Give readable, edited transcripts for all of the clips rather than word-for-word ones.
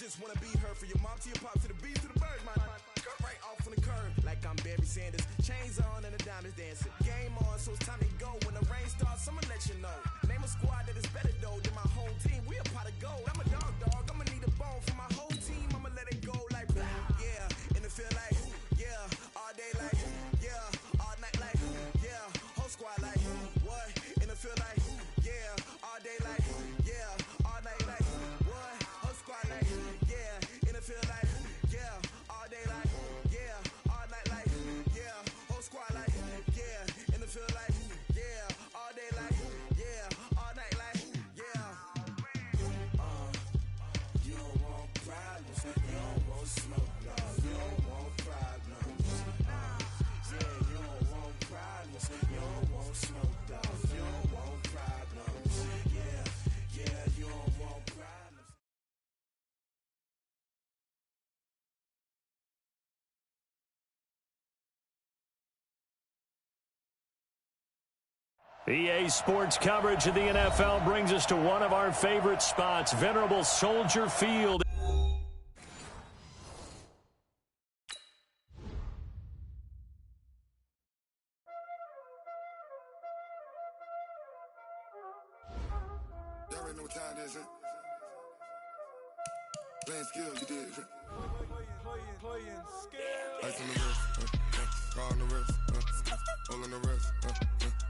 just wanna be her, from your mom to your pop to the beat to the bird, man. Cut right off on the curb, like I'm Barry Sanders. Chains on and the diamonds dancing. Game on, so it's time to go. When the rain starts, I'ma let you know. Name a squad that is better though than my whole team. We a pot of gold. I'm a dog. I'ma need a bone for my whole team. I'ma let it go like yeah. In the field like yeah. All day like yeah. All night like yeah. Whole squad like what? In the field like yeah. All day like yeah. All night like what? Whole squad like yeah. In the field like yeah. All day like yeah. All night like yeah. Whole squad like yeah. In the field like yeah. All day like yeah. All night like yeah. You don't want problems. You don't want smoke. No. You don't want problems. Yeah, you don't want problems. You don't want smoke. No. You don't want problems. Yeah, you don't want problems. EA Sports coverage of the NFL brings us to one of our favorite spots, venerable Soldier Field. Y'all already know what time it is, huh? Playing skills, you did. Playing skill. Ice on the wrist, car on the wrist, hole on the wrist,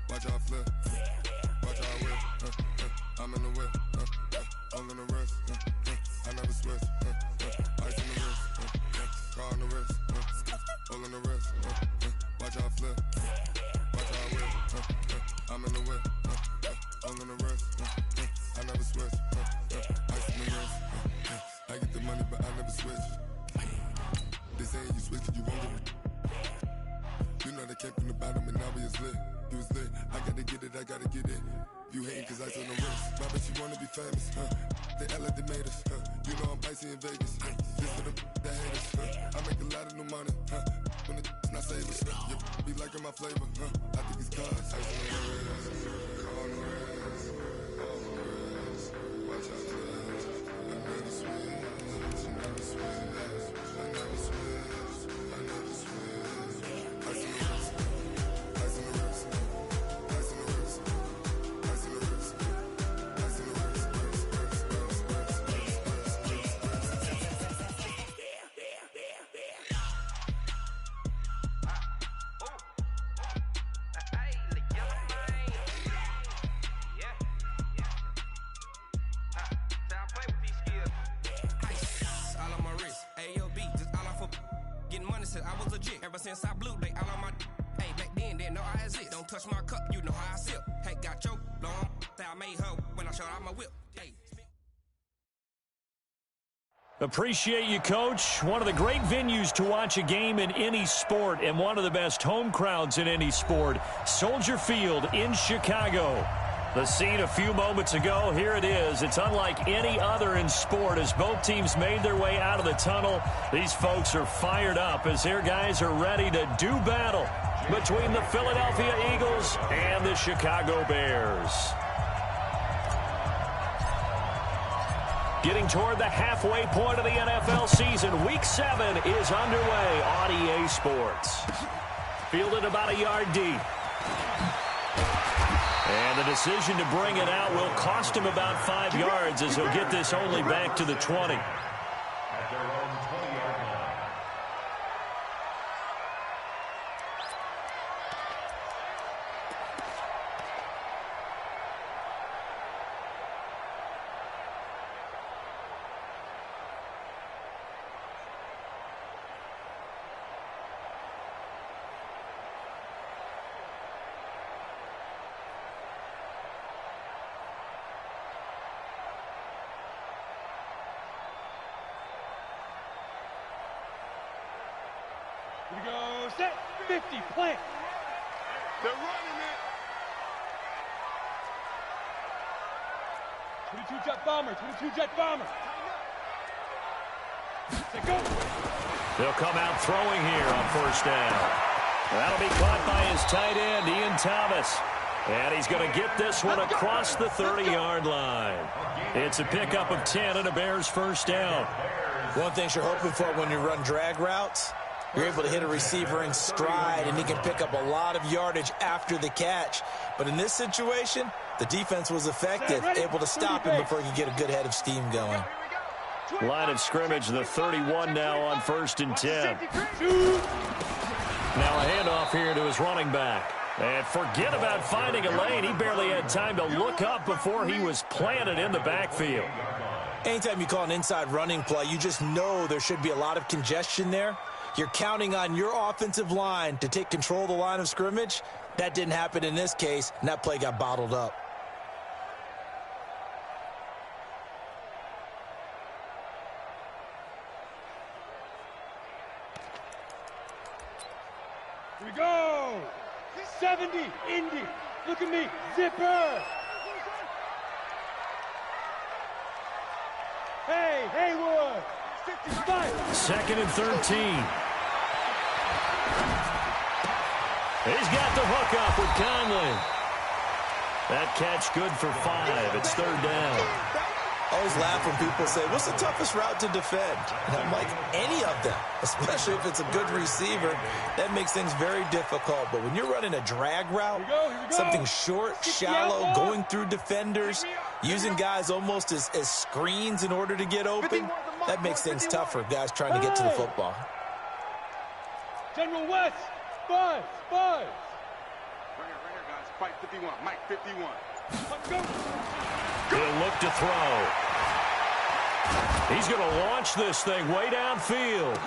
watch how I flip, watch how I whip, I'm in the whip, hole on the wrist, I never switch, ice on the wrist, car on the wrist, hole on the wrist, watch how I flip, watch how I whip, I'm in the whip, hole on the wrist, I never switch, ice on the wrist, I get the money but I never switch. They saying you switch and you won't get it. You know they came from the bottom and now we is lit. You was lit, I gotta get it, I gotta get it. You hating cause ice on the wrist. My bitch, you wanna be famous, They act like they made us, You know I'm icy in Vegas, This for the that hate us, I make a lot of new money, When the not save us, You be liking my flavor, I think it's cause ice on the wrist, on the wrist, on the wrist. Watch out, cuz I never switch, I never switch. I was legit ever since I blew they all on my hey back then didn't know I exist. Don't touch my cup, you know how I sip. Hey, got your long that I made her when I showed out my whip. Hey. Appreciate you, Coach. One of the great venues to watch a game in any sport and one of the best home crowds in any sport. Soldier Field in Chicago. The scene a few moments ago, here it is. It's unlike any other in sport as both teams made their way out of the tunnel. These folks are fired up as their guys are ready to do battle between the Philadelphia Eagles and the Chicago Bears. Getting toward the halfway point of the NFL season, Week 7 is underway on EA Sports. Fielded about a yard deep. And the decision to bring it out will cost him about 5 yards as he'll get this only back to the 20. At their own 20-yard line. Here we go, set, 50, plant. They're running it. 22 jet bomber, 22 jet bomber. Set, go. They'll come out throwing here on first down. That'll be caught by his tight end, Ian Thomas. And he's going to get this one across the 30-yard line. It's a pickup of 10 and a Bears first down. One thing you're hoping for when you run drag routes, you're able to hit a receiver in stride, and he can pick up a lot of yardage after the catch. But in this situation, the defense was effective, able to stop him before he could get a good head of steam going. Line of scrimmage, the 31 now on 1st and 10. Now a handoff here to his running back. And forget about finding a lane. He barely had time to look up before he was planted in the backfield. Anytime you call an inside running play, you just know there should be a lot of congestion there. You're counting on your offensive line to take control of the line of scrimmage. That didn't happen in this case, and that play got bottled up. Here we go. 70, Indy. Look at me. Zipper. Hey, Haywood. 55. 2nd and 13. He's got the hook up with Conley. That catch good for 5. It's 3rd down. I always laugh when people say, what's the toughest route to defend? And I'm like, any of them, especially if it's a good receiver. That makes things very difficult. But when you're running a drag route, something short, shallow, going through defenders, using guys almost as screens in order to get open, that makes things tough for guys trying to get to the football. General West, Buzz. Right here, guys. Fight 51. Mike 51. Let's go. He'll look to throw. He's going to launch this thing way downfield.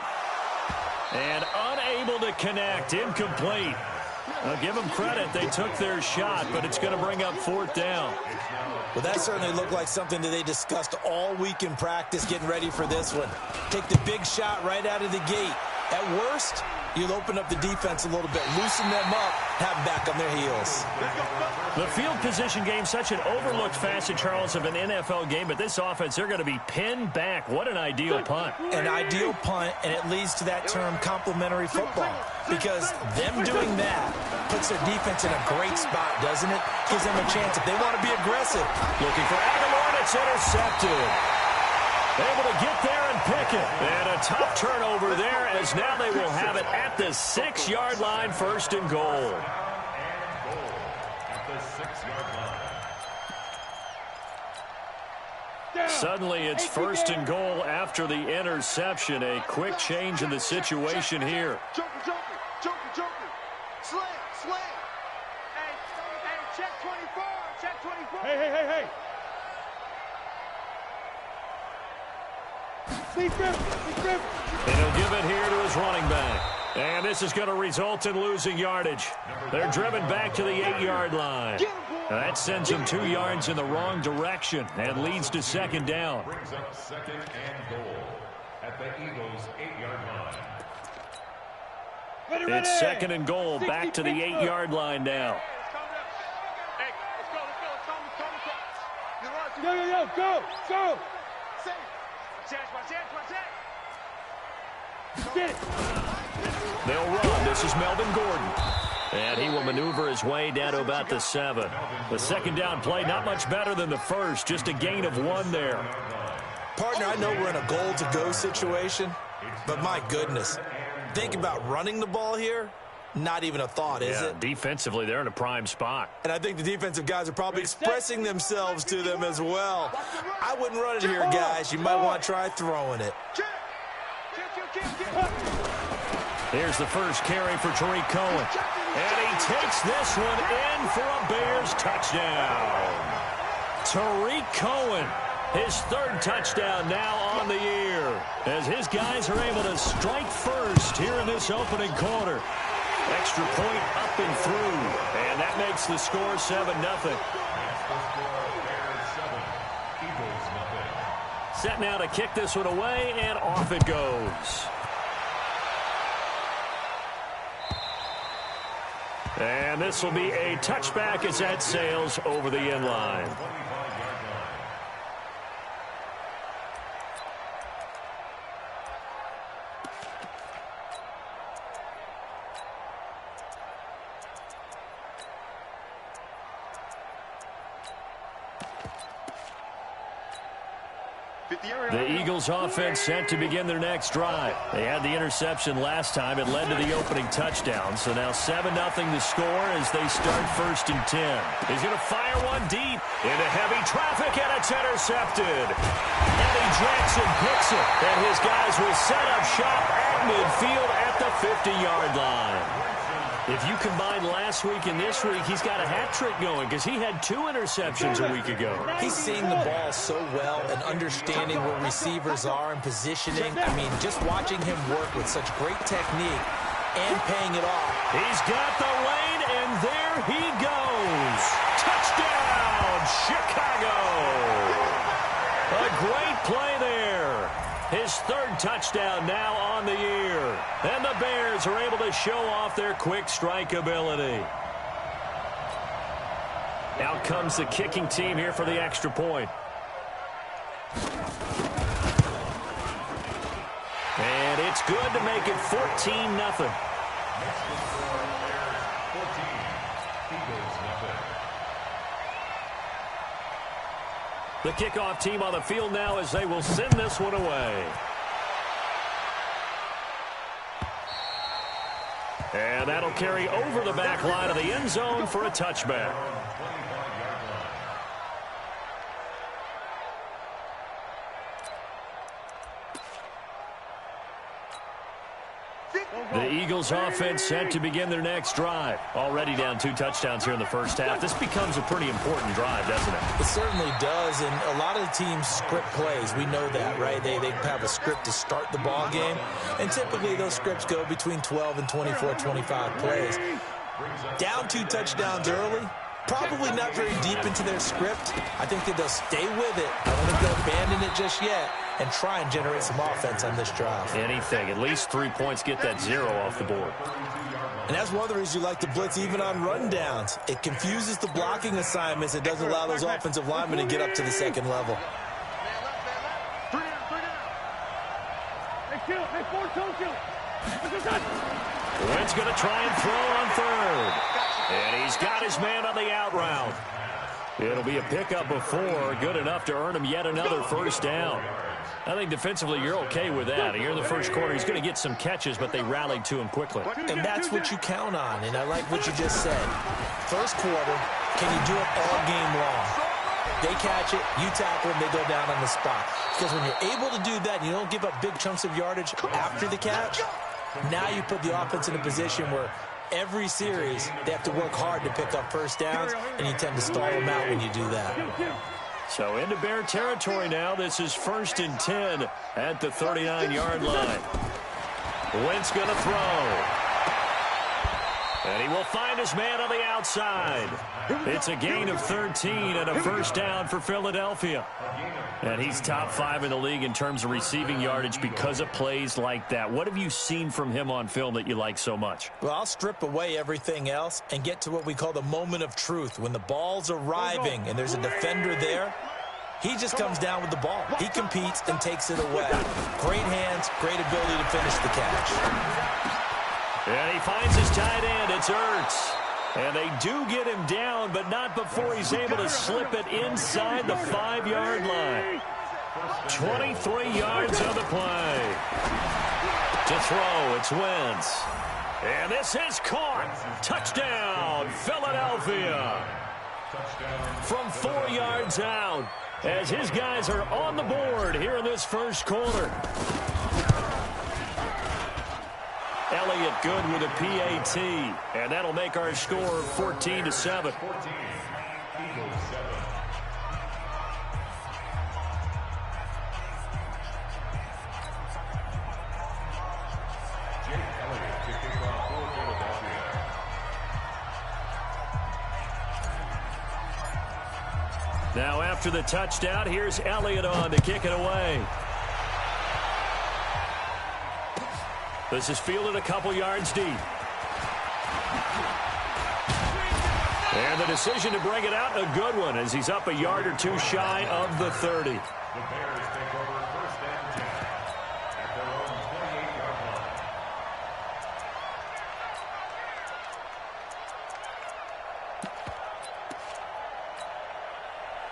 And unable to connect. Incomplete. I'll give them credit. They took their shot, but it's going to bring up 4th down. Well, that certainly looked like something that they discussed all week in practice getting ready for this one. Take the big shot right out of the gate. At worst, you'll open up the defense a little bit, loosen them up, have them back on their heels. The field position game, such an overlooked facet, Charles, of an NFL game, but this offense, they're going to be pinned back. What an ideal punt. An ideal punt, and it leads to that term complementary football, because them doing that puts their defense in a great spot, doesn't it? Gives them a chance if they want to be aggressive. Looking for Aguilar, and it's intercepted. Able to get there and pick it. And a tough turnover there, as now they will have it at the 6-yard line, 1st and goal. Suddenly it's 1st and goal after the interception. A quick change in the situation here. Joker. Slam. Hey, check 24. Check 24. Hey. Steve Griffin. And he'll give it here to his running back. And this is going to result in losing yardage. They're driven back to the 8-yard line. That sends them 2 yards in the wrong direction and leads to 2nd down. Brings up 2nd and goal at the Eagles' 8-yard line. It's 2nd and goal, back to the 8-yard line now. Hey, let's go. Yo, go. Get it. They'll run. This is Melvin Gordon. And he will maneuver his way down to about the 7. The 2nd down play, not much better than the first. Just a gain of 1 there. Partner, I know we're in a goal-to-go situation, but my goodness, think about running the ball here. Not even a thought, is it? Defensively, they're in a prime spot. And I think the defensive guys are probably expressing themselves to them as well. I wouldn't run it here, guys. You might want to try throwing it. Here's the first carry for Tariq Cohen. And he takes this one in for a Bears touchdown. Tariq Cohen, his 3rd touchdown now on the year, as his guys are able to strike first here in this opening quarter. Extra point up and through, and that makes the score 7-0. Set now to kick this one away, and off it goes. And this will be a touchback as that sails over the end line. The Eagles offense set to begin their next drive. They had the interception last time. It led to the opening touchdown. So now 7-0 the score as they start 1st and 10. He's going to fire one deep into heavy traffic, and it's intercepted. Eddie Jackson picks it, and his guys will set up shop at midfield at the 50-yard line. If you combine last week and this week, he's got a hat trick going because he had 2 interceptions a week ago. He's seeing the ball so well and understanding where receivers are and positioning. I mean, just watching him work with such great technique and paying it off. He's got the lane, and there he goes. Touchdown, Chicago. A great play there. His 3rd touchdown now on the year. And the Bears are able to show off their quick strike ability. Out comes the kicking team here for the extra point. And it's good to make it 14-0. The kickoff team on the field now as they will send this one away. And that'll carry over the back line of the end zone for a touchback. The Eagles offense set to begin their next drive. Already down 2 touchdowns here in the first half. This becomes a pretty important drive, doesn't it? It certainly does, and a lot of the teams script plays. We know that, right? They have a script to start the ball game, and typically those scripts go between 12 and 24, 25 plays. Down 2 touchdowns early, probably not very deep into their script. I think that they'll stay with it. I don't think they'll abandon it just yet and try and generate some offense on this drive. Anything. At least 3 points, get that 0 off the board. And that's one of the reasons you like to blitz even on rundowns. It confuses the blocking assignments. It doesn't allow those offensive linemen to get up to the second level. Wentz going to try and throw on 3rd. And he's got his man on the out route. It'll be a pickup of 4, good enough to earn him yet another 1st down. I think defensively you're okay with that. Here in the first quarter, he's going to get some catches, but they rallied to him quickly. And that's what you count on, and I like what you just said. First quarter, can you do it all game long? They catch it, you tackle them, they go down on the spot. Because when you're able to do that, you don't give up big chunks of yardage after the catch, now you put the offense in a position where every series, they have to work hard to pick up 1st downs, and you tend to stall them out when you do that. So into Bear territory now. This is 1st and 10 at the 39-yard line. Wentz going to throw. And he will find his man on the outside. It's a gain of 13 and a 1st down for Philadelphia. And he's top 5 in the league in terms of receiving yardage because of plays like that. What have you seen from him on film that you like so much? Well, I'll strip away everything else and get to what we call the moment of truth. When the ball's arriving and there's a defender there, he just comes down with the ball. He competes and takes it away. Great hands, great ability to finish the catch. And he finds his tight end. It's Ertz. And they do get him down, but not before he's able to slip it inside the 5-yard line. 23 yards on the play. To throw, it's Wentz. And this is caught. Touchdown, Philadelphia. From 4 yards out, as his guys are on the board here in this first quarter. Elliott good with a PAT, and that'll make our score 14-7. Now after the touchdown, here's Elliott on to kick it away. This is fielded a couple yards deep. And the decision to bring it out, a good one, as he's up a yard or 2 shy of the 30. The Bears take over 1st and 10 at their own 28-yard line.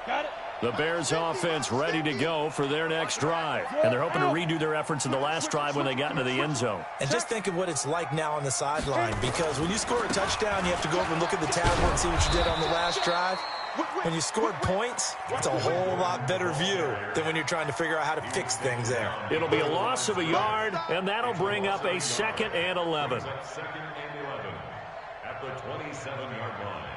Got it. The Bears offense ready to go for their next drive. And they're hoping to redo their efforts in the last drive when they got into the end zone. And just think of what it's like now on the sideline, because when you score a touchdown, you have to go over and look at the tablet and see what you did on the last drive. When you scored points, it's a whole lot better view than when you're trying to figure out how to fix things there. It'll be a loss of a yard, and that'll bring up a 2nd and 11. Second and 11 at the 27-yard line.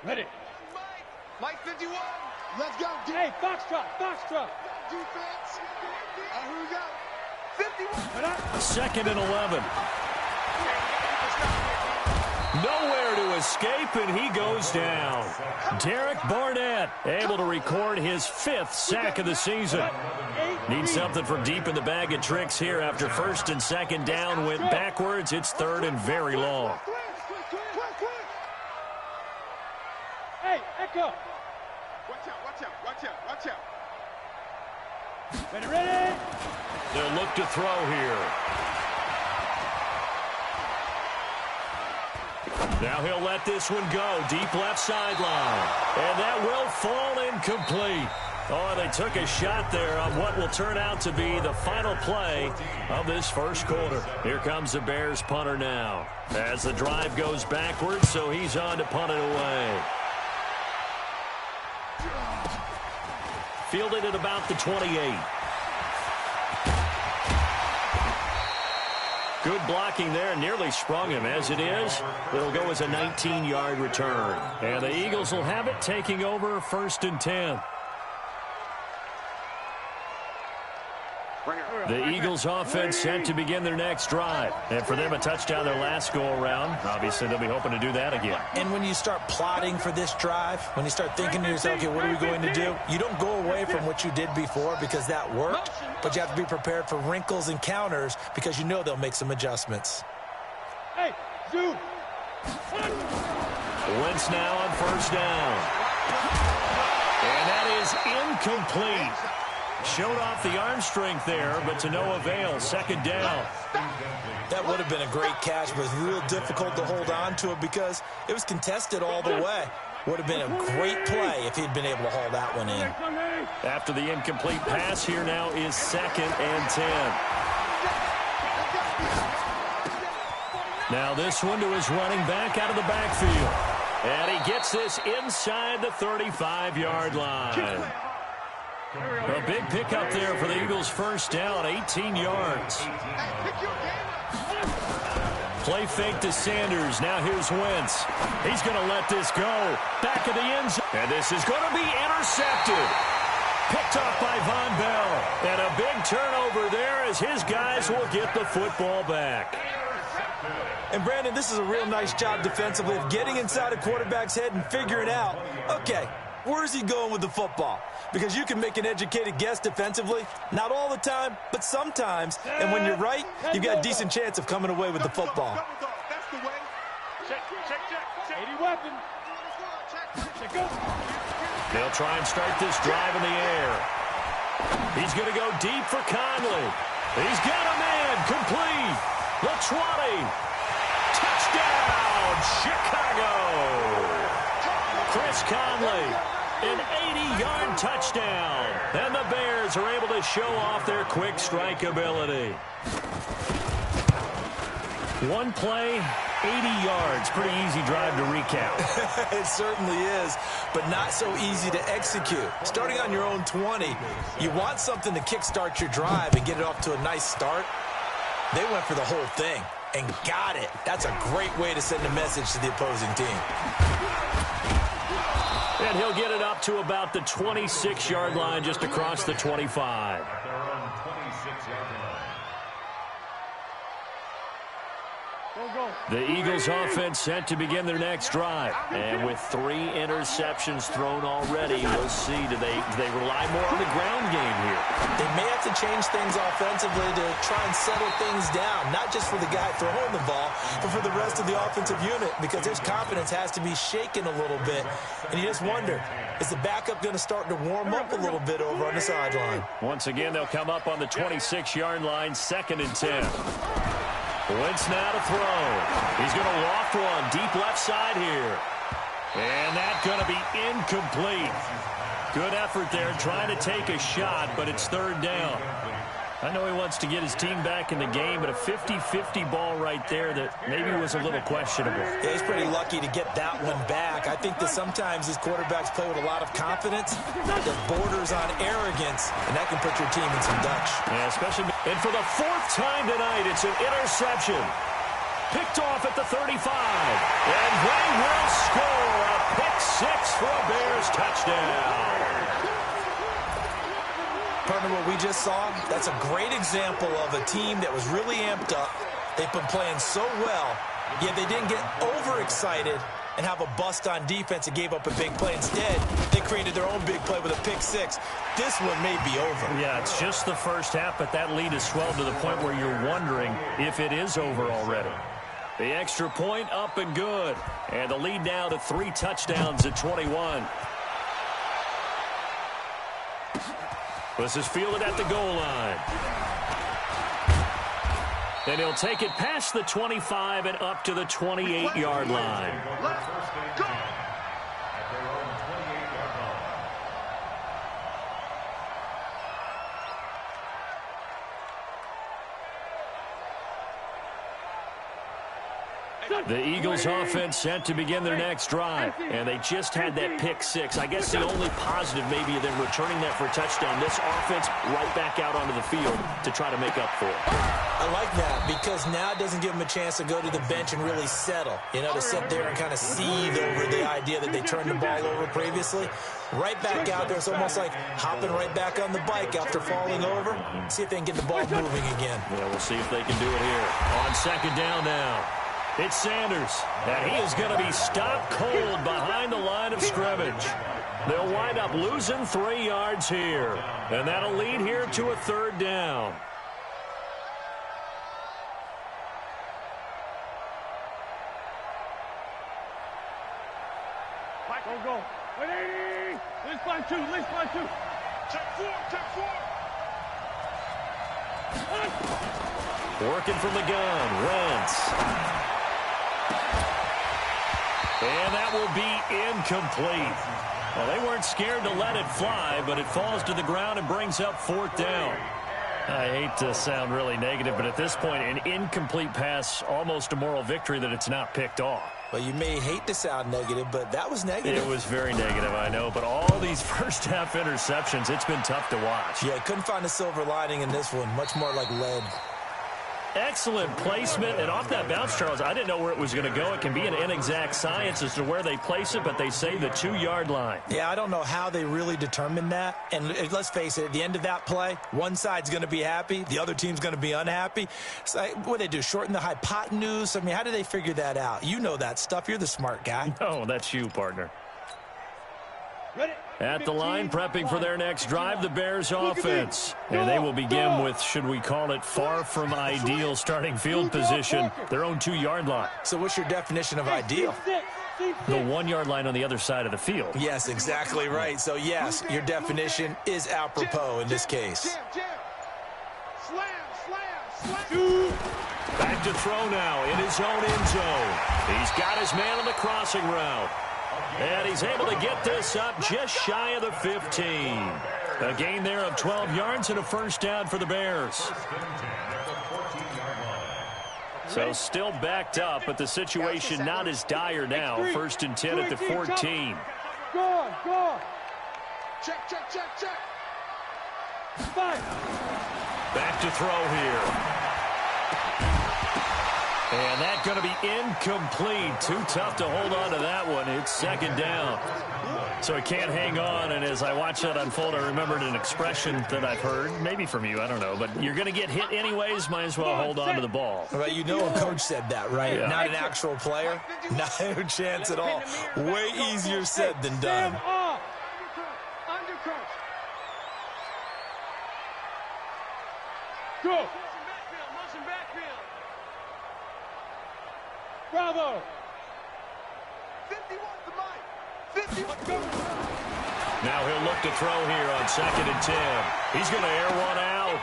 Ready. Mike 51. Let's go. Hey, Foxtrot. Defense. Who we got? 51. 2nd and 11. Nowhere to escape, and he goes down. Derek Barnett able to record his 5th sack of the season. Needs something from deep in the bag of tricks here after 1st and 2nd down went backwards. It's 3rd and very long. Hey, Echo. Watch out. Ready. They'll look to throw here. Now he'll let this one go. Deep left sideline. And that will fall incomplete. Oh, they took a shot there on what will turn out to be the final play of this first quarter. Here comes the Bears punter now. As the drive goes backwards, so he's on to punt it away. Fielded at about the 28. Good blocking there, nearly sprung him. As it is, it'll go as a 19-yard return. And the Eagles will have it, taking over 1st and 10. The Eagles offense set to begin their next drive. And for them, a touchdown their last go-around. Obviously, they'll be hoping to do that again. And when you start plotting for this drive, when you start thinking to yourself, okay, what are we going to do? You don't go away from what you did before because that worked, but you have to be prepared for wrinkles and counters because you know they'll make some adjustments. Hey, zoom. Wentz now on 1st down. And that is incomplete. Showed off the arm strength there, but to no avail. 2nd down. That would have been a great catch, but it was real difficult to hold on to it because it was contested all the way. Would have been a great play if he'd been able to haul that one in. After the incomplete pass, here now is 2nd and 10. Now this one to his running back out of the backfield. And he gets this inside the 35-yard line. A big pickup there for the Eagles' 1st down, 18 yards. Play fake to Sanders. Now here's Wentz. He's going to let this go. Back of the end zone. And this is going to be intercepted. Picked off by Von Bell. And a big turnover there as his guys will get the football back. And, Brandon, this is a real nice job defensively of getting inside a quarterback's head and figuring out, okay, where's he going with the football? Because you can make an educated guess defensively. Not all the time, but sometimes. And when you're right, you've got a decent chance of coming away with the football. That's the way. Check. 80 weapon. They'll try and start this drive in the air. He's going to go deep for Conley. He's got him in. Complete. The 20. Touchdown, Chicago. Chris Conley. An 80-yard touchdown. And the Bears are able to show off their quick strike ability. One play, 80 yards. Pretty easy drive to recap. It certainly is, but not so easy to execute. Starting on your own 20, you want something to kickstart your drive and get it off to a nice start. They went for the whole thing and got it. That's a great way to send a message to the opposing team. And he'll get it up to about the 26-yard line, just across the 25. The Eagles offense set to begin their next drive. And with 3 interceptions thrown already, we'll see. Do they rely more on the ground game here? They may have to change things offensively to try and settle things down, not just for the guy throwing the ball, but for the rest of the offensive unit, because his confidence has to be shaken a little bit. And you just wonder, is the backup going to start to warm up a little bit over on the sideline? Once again, they'll come up on the 26-yard line, 2nd and 10. Wentz now to throw. He's going to loft one deep left side here. And that's going to be incomplete. Good effort there trying to take a shot, but it's 3rd down. I know he wants to get his team back in the game, but a 50-50 ball right there that maybe was a little questionable. Yeah, he's pretty lucky to get that one back. I think that sometimes these quarterbacks play with a lot of confidence that borders on arrogance, and that can put your team in some Dutch. Yeah, especially. And for the 4th time tonight, it's an interception. Picked off at the 35. And they will score a pick 6 for a Bears touchdown. Partner, what we just saw, that's a great example of a team that was really amped up. They've been playing so well, yet they didn't get overexcited and have a bust on defense and gave up a big play. Instead, they created their own big play with a pick 6. This one may be over. Yeah, it's just the first half, but that lead has swelled to the point where you're wondering if it is over already. The extra point up and good. And the lead now to 3 touchdowns at 21. This is fielded at the goal line. And he'll take it past the 25 and up to the 28-yard line. Let's go! At their own 28-yard line. The Eagles offense set to begin their next drive, and they just had that pick 6. I guess the only positive maybe of them returning that for a touchdown. This offense right back out onto the field to try to make up for it. I like that because now it doesn't give them a chance to go to the bench and really settle, to sit there and kind of seethe over the idea that they turned the ball over previously. Right back out there, it's almost like hopping right back on the bike after falling over. See if they can get the ball moving again. Yeah, we'll see if they can do it here. On 2nd down now. It's Sanders, and he is going to be stopped cold behind the line of scrimmage. They'll wind up losing 3 yards here, and that'll lead here to a 3rd down. Go. 180. Let's find 2. Check 4. Working from the gun, Wentz. And that will be incomplete. Well, they weren't scared to let it fly, but it falls to the ground and brings up 4th down. I hate to sound really negative, but at this point, an incomplete pass, almost a moral victory that it's not picked off. Well, you may hate to sound negative, but that was negative. It was very negative, I know, but all these first-half interceptions, it's been tough to watch. Yeah, couldn't find a silver lining in this one. Much more like lead. Excellent placement, and off that bounce, Charles, I didn't know where it was going to go. It can be an inexact science as to where they place it, but they say the 2-yard line. Yeah, I don't know how they really determined that. And let's face it, at the end of that play, one side's going to be happy, the other team's going to be unhappy. It's like, what do they do, shorten the hypotenuse? I mean, how do they figure that out? You know that stuff. You're the smart guy. No, that's you, partner. At the line, prepping for their next drive, the Bears offense. And they will begin with, should we call it, far from ideal starting field position, their own 2-yard line. So what's your definition of ideal? The 1-yard line on the other side of the field. Yes, exactly right. So, yes, your definition is apropos in this case. Back to throw now in his own end zone. He's got his man on the crossing route. And he's able to get this up just shy of the 15. A gain there of 12 yards and a 1st down for the Bears. So still backed up, but the situation not as dire now. 1st and 10 at the 14. Go. Check. 5. Back to throw here. And that's going to be incomplete. Too tough to hold on to that one. It's second down. So he can't hang on, and as I watch that unfold, I remembered an expression that I've heard, maybe from you, I don't know, but you're going to get hit anyways, might as well hold on to the ball. Well, you know a coach said that, right? Yeah. Not an actual player. No chance at all. Way easier said than done. Undercrush. Go. Motion backfield. Bravo. 51 to Mike. 51. Go. Now he'll look to throw here on 2nd and 10. He's going to air one out.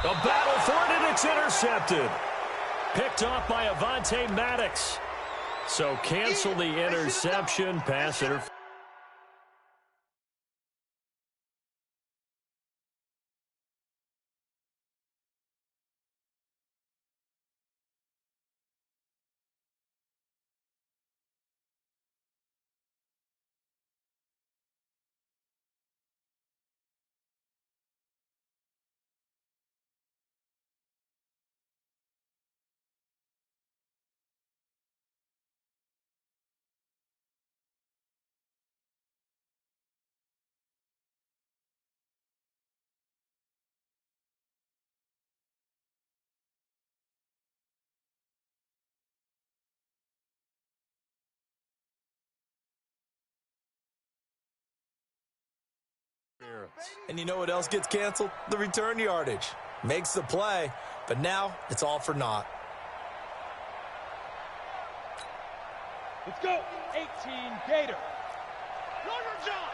A battle for it, and it's intercepted. Picked off by Avonte Maddox. So cancel the interception. Pass interference. And you know what else gets canceled? The return yardage. Makes the play, but now it's all for naught. Let's go. 18 Gator. Runner John.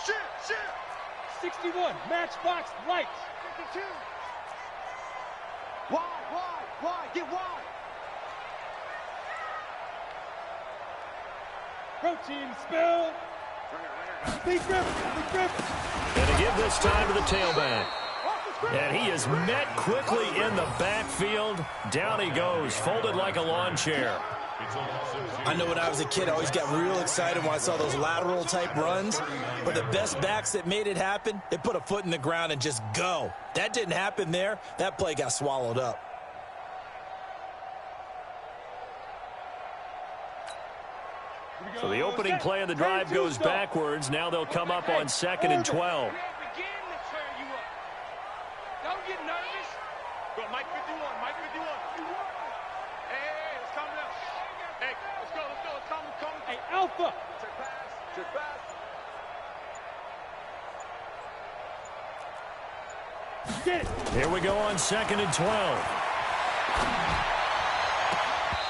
Shit. 61 Matchbox Lights. 52. Wide. Get wide. Protein spill. Big grip. And to give this time to the tailback. And he is met quickly in the backfield. Down he goes, folded like a lawn chair. I know when I was a kid, I always got real excited when I saw those lateral type runs. But the best backs that made it happen, they put a foot in the ground and just go. That didn't happen there. That play got swallowed up. So the opening play of the drive goes backwards. Now they'll come up on 2nd and 12. Don't get nervous. Go, Mike 51. Hey, it's coming up. Hey, let's go. It's coming. Hey, Alpha. Check pass. Get it. Here we go on 2nd and 12.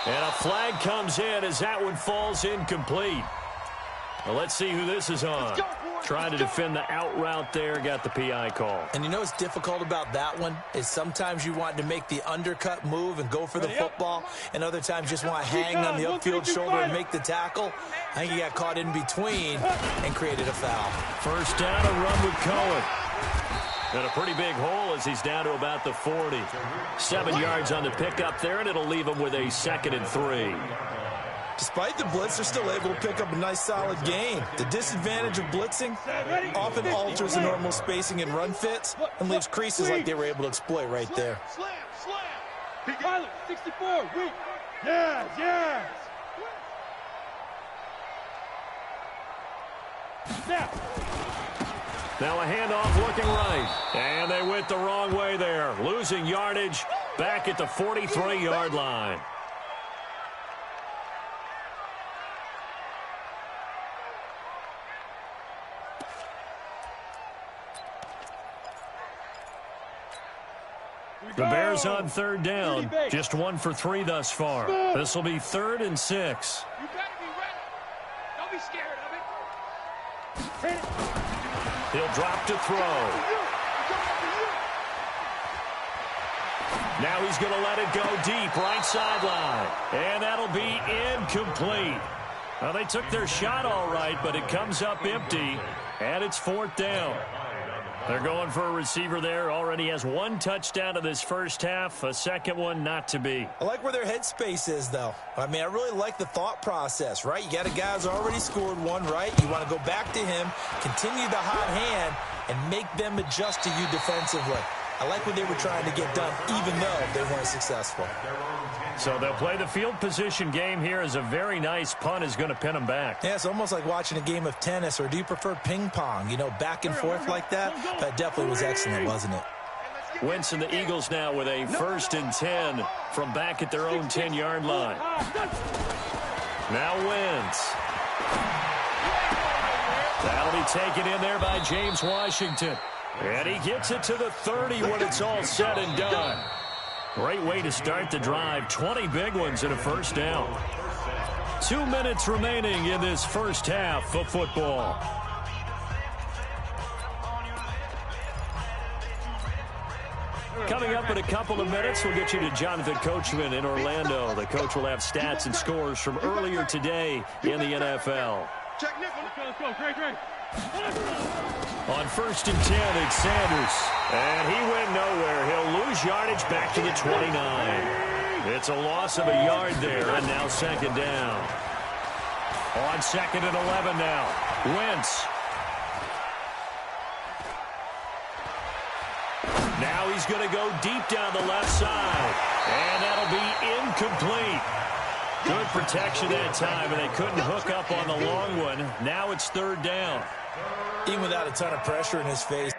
And a flag comes in as that one falls incomplete. Well, let's see who this is on. Trying to defend the out route there, got the PI call. And you know what's difficult about that one is sometimes you want to make the undercut move and go for the football, and other times just want to hang on the upfield shoulder and make the tackle. I think he got caught in between and created a foul. First down, a run with Cohen. And a pretty big hole as he's down to about the 40. 7 yards on the pickup there, and it'll leave him with a 2nd and 3. Despite the blitz, they're still able to pick up a nice, solid gain. The disadvantage of blitzing often alters the normal spacing and run fits and leaves creases like they were able to exploit right there. Slam. Pilot, 64, weak. Yes. Snap. Now a handoff looking right. And they went the wrong way there. Losing yardage back at the 43-yard line. The Bears on 3rd down. Just 1 for 3 thus far. This will be 3rd and 6. You better be ready. Don't be scared of it. Hit it. He'll drop to throw. Now he's going to let it go deep, right sideline. And that'll be incomplete. Well, they took their shot all right, but it comes up empty, and it's 4th down. They're going for a receiver there. Already has 1 touchdown in this first half. A second one not to be. I like where their headspace is, though. I mean, I really like the thought process, right? You got a guy who's already scored 1, right? You want to go back to him, continue the hot hand, and make them adjust to you defensively. I like what they were trying to get done, even though they weren't successful. So they'll play the field position game here as a very nice punt is going to pin them back. Yeah, it's almost like watching a game of tennis, or do you prefer ping pong? You know, back and forth like that? That definitely was excellent, wasn't it? Wentz and the Eagles now with a 1st and 10 from back at their own 10-yard line. Now Wentz. That'll be taken in there by James Washington. And he gets it to the 30 when it's all said and done. Great way to start the drive. 20 big ones and a first down. 2 minutes remaining in this first half of football. Coming up in a couple of minutes, we'll get you to Jonathan Coachman in Orlando. The coach will have stats and scores from earlier today in the NFL. Let's go. Great. On 1st and 10, it's Sanders. And he went nowhere. He'll lose yardage back to the 29. It's a loss of a yard there, and now 2nd down. On 2nd and 11 now. Wentz. Now he's going to go deep down the left side. And that'll be incomplete. Good protection that time, and they couldn't hook up on the long one. Now it's 3rd down. Even without a ton of pressure in his face.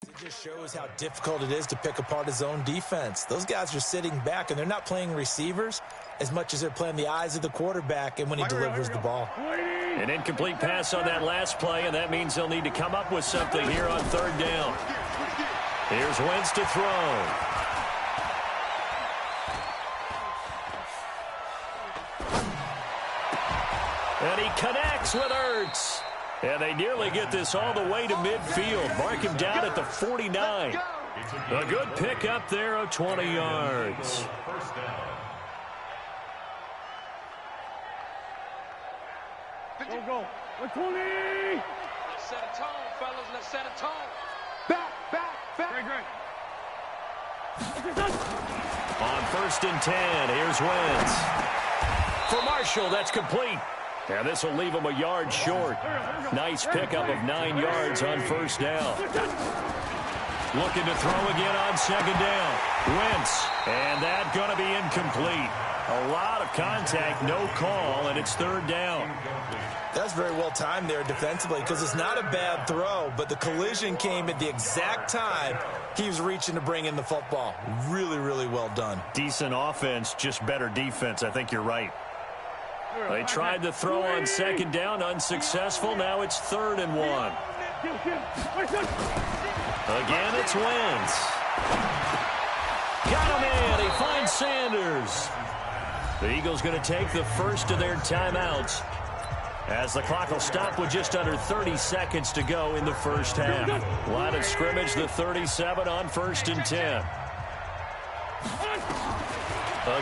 It just shows how difficult it is to pick apart his own defense. Those guys are sitting back, and they're not playing receivers as much as they're playing the eyes of the quarterback and when he delivers the ball. An incomplete pass on that last play, and that means they'll need to come up with something here on 3rd down. Here's Wentz to throw. And he connects with Ertz. And they nearly get this all the way to midfield. Mark him down at the 49. A good pick up there of 20 yards. Go. 120. Let's set a tone, fellas. Let's set a tone. Back. On 1st and 10, here's Wentz. For Marshall, that's complete. And this will leave him a yard short. Nice pickup of 9 yards on 1st down. Looking to throw again on 2nd down. Wentz. And that going to be incomplete. A lot of contact, no call, and it's 3rd down. That's very well timed there defensively, because it's not a bad throw, but the collision came at the exact time he was reaching to bring in the football. Really, really well done. Decent offense, just better defense. I think you're right. They tried to throw on 2nd down, unsuccessful. Now it's 3rd and 1. Again, it's Wentz. Got him in. He finds Sanders. The Eagles going to take the first of their timeouts as the clock will stop with just under 30 seconds to go in the first half. Line of scrimmage, the 37 on 1st and 10.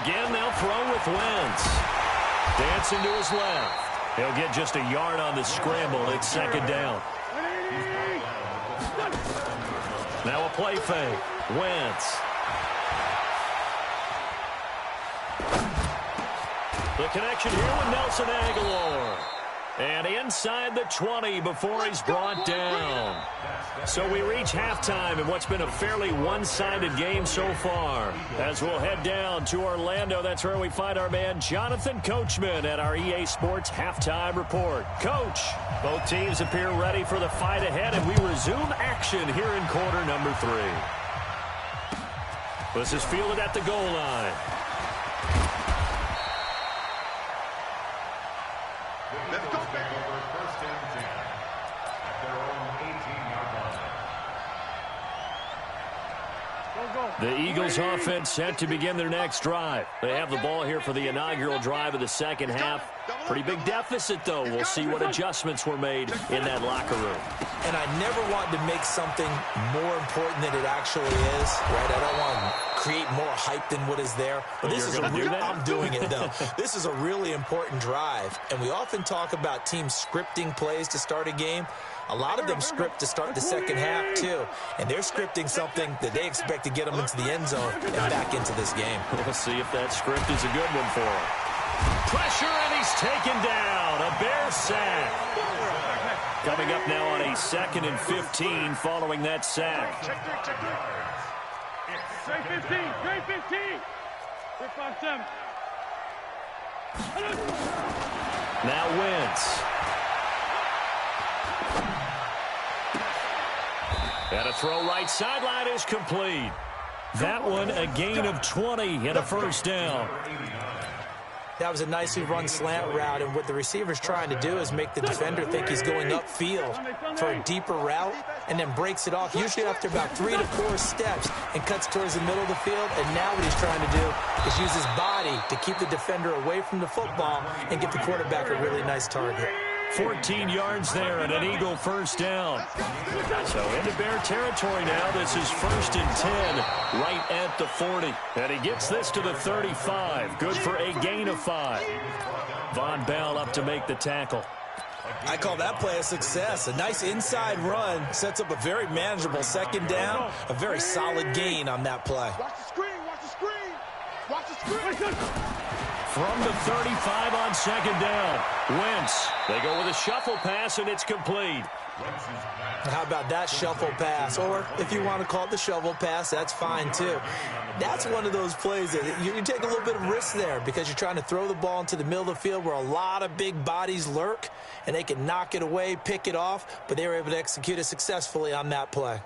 Again, they'll throw with Wentz. Dancing to his left. He'll get just a yard on the scramble. It's 2nd down. Now a play fake. Wentz. The connection here with Nelson Aguilar. And inside the 20 before he's brought down. So we reach halftime in what's been a fairly one-sided game so far. As we'll head down to Orlando, that's where we find our man Jonathan Coachman at our EA Sports Halftime Report. Coach, both teams appear ready for the fight ahead, and we resume action here in quarter number 3. This is fielded at the goal line. Let's go back over 1st and 10 at their own 18-yard line. The Eagles offense set to begin their next drive. They have the ball here for the inaugural drive of the second half. Pretty big deficit, though. We'll see what adjustments were made in that locker room. And I never want to make something more important than it actually is, right? I don't want to create more hype than what is there. But this is I'm doing it, though. This is a really important drive. And we often talk about teams scripting plays to start a game. A lot of them script to start the second half, too. And they're scripting something that they expect to get them into the end zone and back into this game. We'll see if that script is a good one for him. Pressure, and he's taken down. A Bear sack. Coming up now on a 2nd and 15 following that sack. Trey 15. Trey 15. 5-7. Now Wentz. And a throw right sideline is complete. That one a gain of 20 and a first down. That was a nicely run slant route, and what the receiver's trying to do is make the defender think he's going upfield for a deeper route and then breaks it off, usually after about 3 to 4 steps, and cuts towards the middle of the field. And now what he's trying to do is use his body to keep the defender away from the football and get the quarterback a really nice target. 14 yards there and an Eagle first down. So into Bear territory now. This is 1st and 10 right at the 40. And he gets this to the 35. Good for a gain of 5. Von Bell up to make the tackle. I call that play a success. A nice inside run sets up a very manageable second down. A very solid gain on that play. Watch the screen. Watch the screen. Watch the screen. From the 35 on second down, Wentz. They go with a shuffle pass, and it's complete. How about that shuffle pass? Or if you want to call it the shovel pass, that's fine too. That's one of those plays that you take a little bit of risk there because you're trying to throw the ball into the middle of the field where a lot of big bodies lurk, and they can knock it away, pick it off, but they were able to execute it successfully on that play.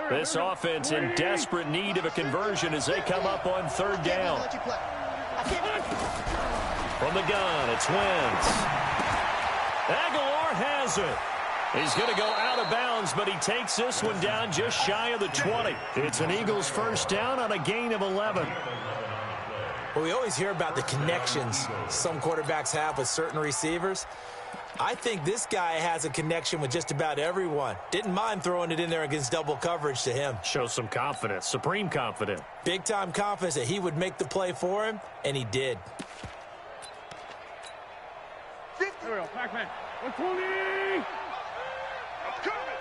This offense in desperate need of a conversion as they come up on 3rd down. From the gun, it's Wentz. Aguilar has it. He's going to go out of bounds, but he takes this one down just shy of the 20. It's an Eagles first down on a gain of 11. Well, we always hear about the connections some quarterbacks have with certain receivers. I think this guy has a connection with just about everyone. Didn't mind throwing it in there against double coverage to him. Shows some confidence, supreme confidence. Big-time confidence that he would make the play for him, and he did. There we go. Pac-Man. 120. I'm coming.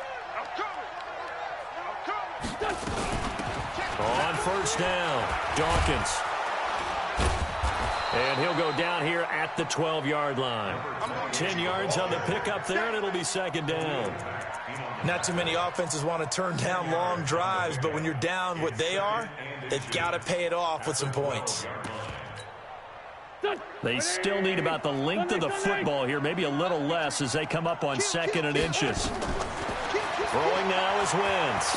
On first down, Dawkins. And he'll go down here at the 12-yard line. 10 yards on the pickup there, and it'll be second down. Not too many offenses want to turn down long drives, but when you're down what they are, they've got to pay it off with some points. They still need about the length of the football here, maybe a little less as they come up on 2nd and inches. Throwing now is Wentz.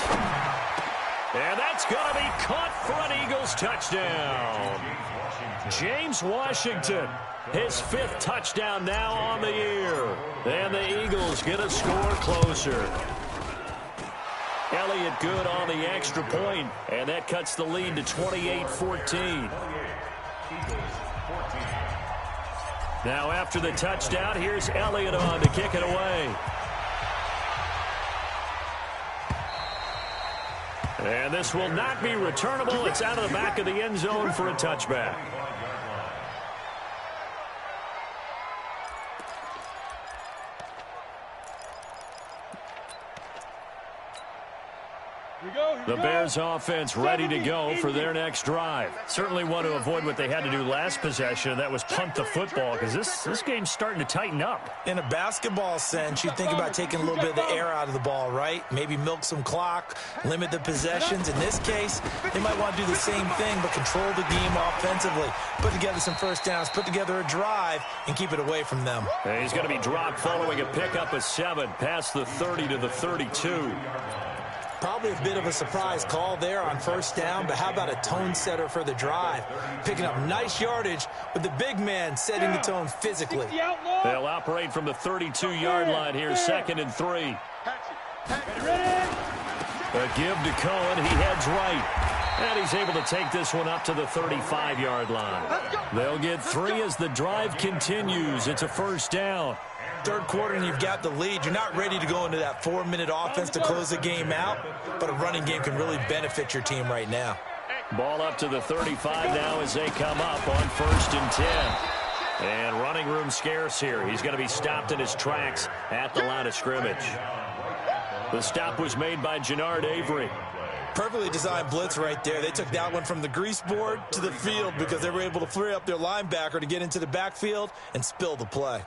And that's going to be caught for an Eagles touchdown. James Washington, his 5th touchdown now on the year. And the Eagles get a score closer. Elliott good on the extra point, and that cuts the lead to 28-14. Now after the touchdown, here's Elliott on to kick it away. And this will not be returnable. It's out of the back of the end zone for a touchback. The Bears offense ready to go for their next drive. Certainly want to avoid what they had to do last possession, and that was punt the football, because this game's starting to tighten up. In a basketball sense, you think about taking a little bit of the air out of the ball, right? Maybe milk some clock, limit the possessions. In this case, they might want to do the same thing, but control the game offensively. Put together some first downs, put together a drive, and keep it away from them. And he's going to be dropped following a pickup of 7 past the 30 to the 32. Probably a bit of a surprise call there on first down, but how about a tone setter for the drive? Picking up nice yardage with the big man setting the tone physically. They'll operate from the 32-yard line here, 2nd and 3. A give to Cohen. He heads right. And he's able to take this one up to the 35-yard line. They'll get 3 as the drive continues. It's a first down. Third quarter and you've got the lead. You're not ready to go into that 4-minute offense to close the game out, but a running game can really benefit your team right now. Ball up to the 35 now as they come up on 1st and 10. And running room scarce here. He's going to be stopped in his tracks at the line of scrimmage. The stop was made by Jannard Avery. Perfectly designed blitz right there. They took that one from the grease board to the field because they were able to free up their linebacker to get into the backfield and spill the play.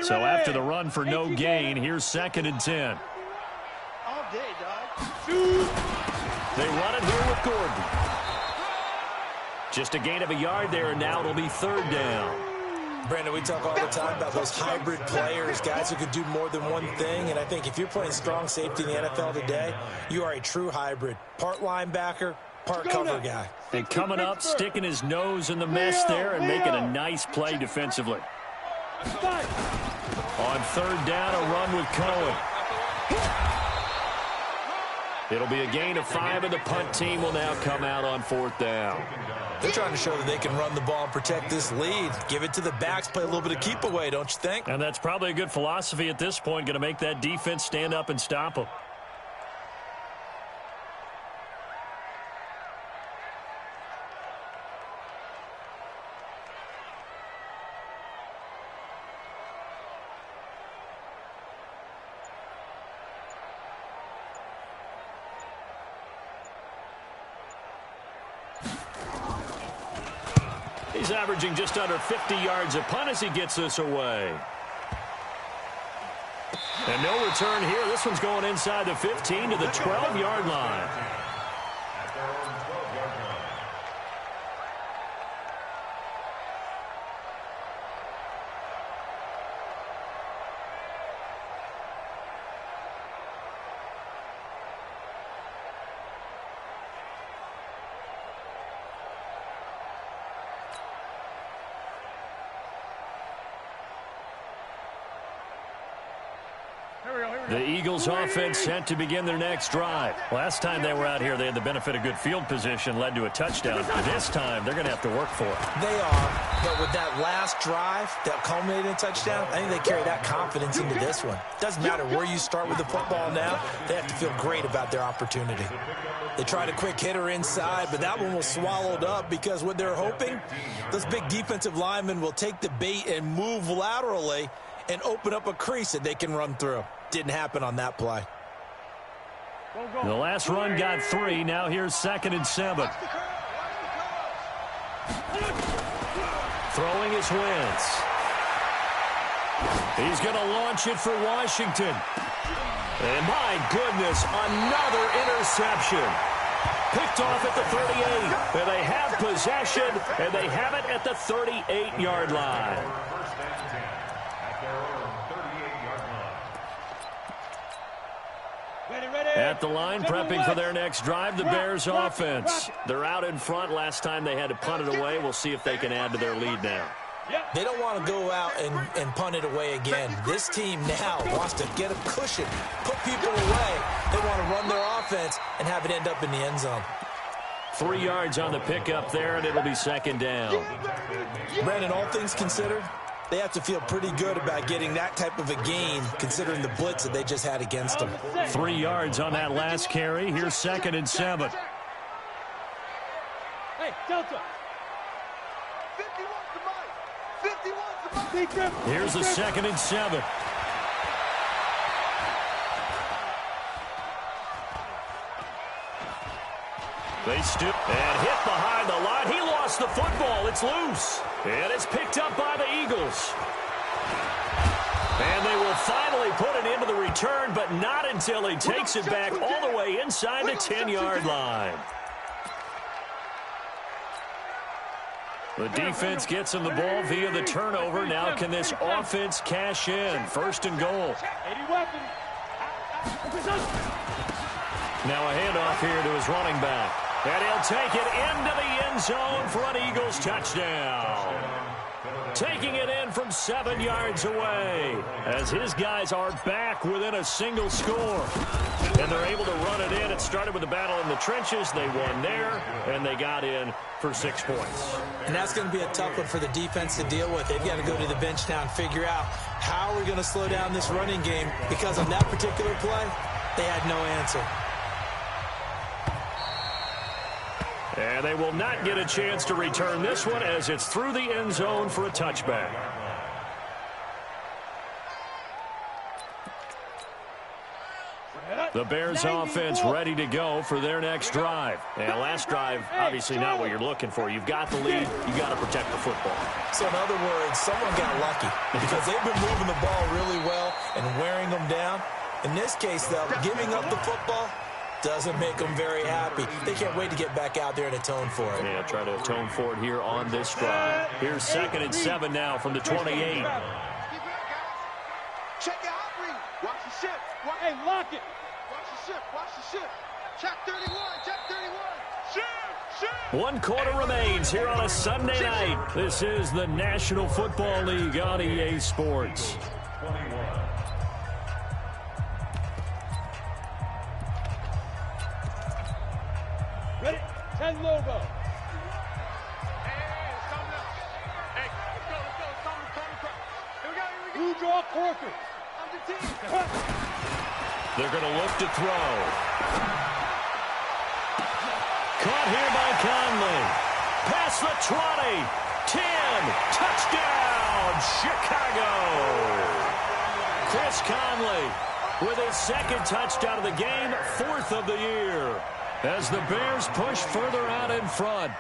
So after the run for no gain, here's 2nd and 10. All day, dog. They run it here with Gordon. Just a gain of a yard there, and now it'll be 3rd down. Brandon, we talk all the time about those hybrid players, guys who can do more than one thing. And I think if you're playing strong safety in the NFL today, you are a true hybrid. Part linebacker, part cover guy. And coming up, sticking his nose in the mess there and making a nice play defensively. On 3rd down, a run with Cohen. It'll be a gain of 5, and the punt team will now come out on 4th down. They're trying to show that they can run the ball and protect this lead. Give it to the backs, play a little bit of keep away, don't you think? And that's probably a good philosophy at this point, going to make that defense stand up and stop them. He's averaging just under 50 yards a punt as he gets this away. And no return here. This one's going inside the 15 to the 12-yard line. The Eagles offense set to begin their next drive. Last time they were out here, they had the benefit of good field position, led to a touchdown. This time, they're going to have to work for it. They are, but with that last drive that culminated in a touchdown, I think they carry that confidence into this one. Doesn't matter where you start with the football now, they have to feel great about their opportunity. They tried a quick hitter inside, but that one was swallowed up because what they're hoping, those big defensive linemen will take the bait and move laterally and open up a crease that they can run through. Didn't happen on that play. The last run got 3. Now here's 2nd and 7. Throwing his Wentz. He's going to launch it for Washington. And my goodness, another interception. Picked off at the 38. And they have possession, and they have it at the 38-yard line. At the line, prepping for their next drive, the Bears offense. They're out in front. Last time they had to punt it away. We'll see if they can add to their lead now. They don't want to go out and punt it away again. This team now wants to get a cushion, put people away. They want to run their offense and have it end up in the end zone. 3 yards on the pickup there, and it'll be 2nd down. Brandon, all things considered, they have to feel pretty good about getting that type of a gain, considering the blitz that they just had against them. 3 yards on that last carry. Here's 2nd and 7. Hey, Delta. 51 to Mike. Here's the 2nd and 7. They stoop and hit behind the line. He lost the football. It's loose. And it's picked up by the Eagles. And they will finally put it into the return, but not until he takes it back all the way inside the 10-yard line. The defense gets him the ball via the turnover. Now can this offense cash in? 1st and goal. Now a handoff here to his running back. And he'll take it into the end zone for an Eagles touchdown. Taking it in from 7 yards away as his guys are back within a single score. And they're able to run it in. It started with a battle in the trenches. They won there, and they got in for 6 points. And that's going to be a tough one for the defense to deal with. They've got to go to the bench now and figure out how we're going to slow down this running game, because on that particular play, they had no answer. And they will not get a chance to return this one as it's through the end zone for a touchback. The Bears offense ready to go for their next drive. And last drive, obviously not what you're looking for. You've got the lead. You got to protect the football. So in other words, someone got lucky because they've been moving the ball really well and wearing them down. In this case, though, giving up the football doesn't make them very happy. They can't wait to get back out there and atone for it. Yeah, try to atone for it here on this drive. Here's 2nd and 7 now from the 28. Check it out, read. Watch the ship. Hey, lock it. Watch the ship. Watch the ship. Check 31. Check 31. Ship. 1 quarter remains here on a Sunday night. This is the National Football League on EA Sports. Ready? 10 logo. Hey, let's go. Here we go. Blue draw Corker. I'm the team. They're going to look to throw. Caught here by Conley. Past the 20. 10. Touchdown, Chicago. Chris Conley with his 2nd touchdown of the game, 4th of the year. As the Bears push further out in front.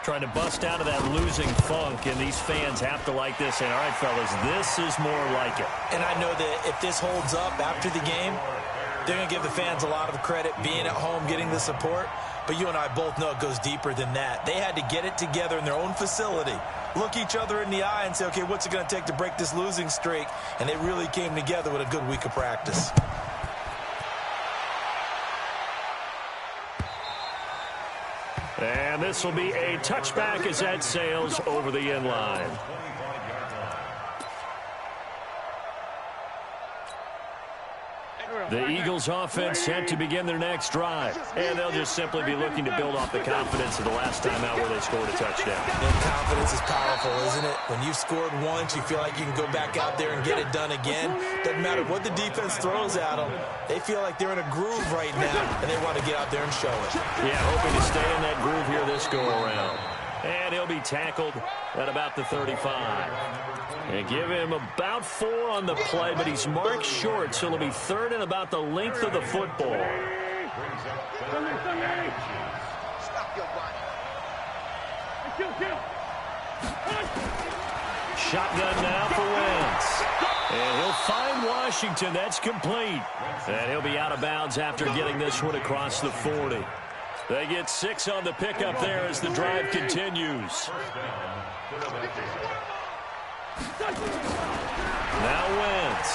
Trying to bust out of that losing funk, and these fans have to like this. And all right, fellas, this is more like it. And I know that if this holds up after the game, they're going to give the fans a lot of credit being at home, getting the support. But you and I both know it goes deeper than that. They had to get it together in their own facility, look each other in the eye and say, okay, what's it going to take to break this losing streak? And they really came together with a good week of practice. And this will be a touchback as that sails over the end line. The Eagles offense set to begin their next drive. And they'll just simply be looking to build off the confidence of the last time out where they scored a touchdown. And confidence is powerful, isn't it? When you've scored once, you feel like you can go back out there and get it done again. Doesn't matter what the defense throws at them. They feel like they're in a groove right now, and they want to get out there and show it. Yeah, hoping to stay in that groove here this go-around. And he'll be tackled at about the 35. And give him about 4 on the play, but he's marked short, so it'll be 3rd and about the length of the football. Stop your body. Shotgun now for Wentz. And he'll find Washington. That's complete. And he'll be out of bounds after getting this one across the 40. They get 6 on the pickup there as the drive continues. Now Wentz.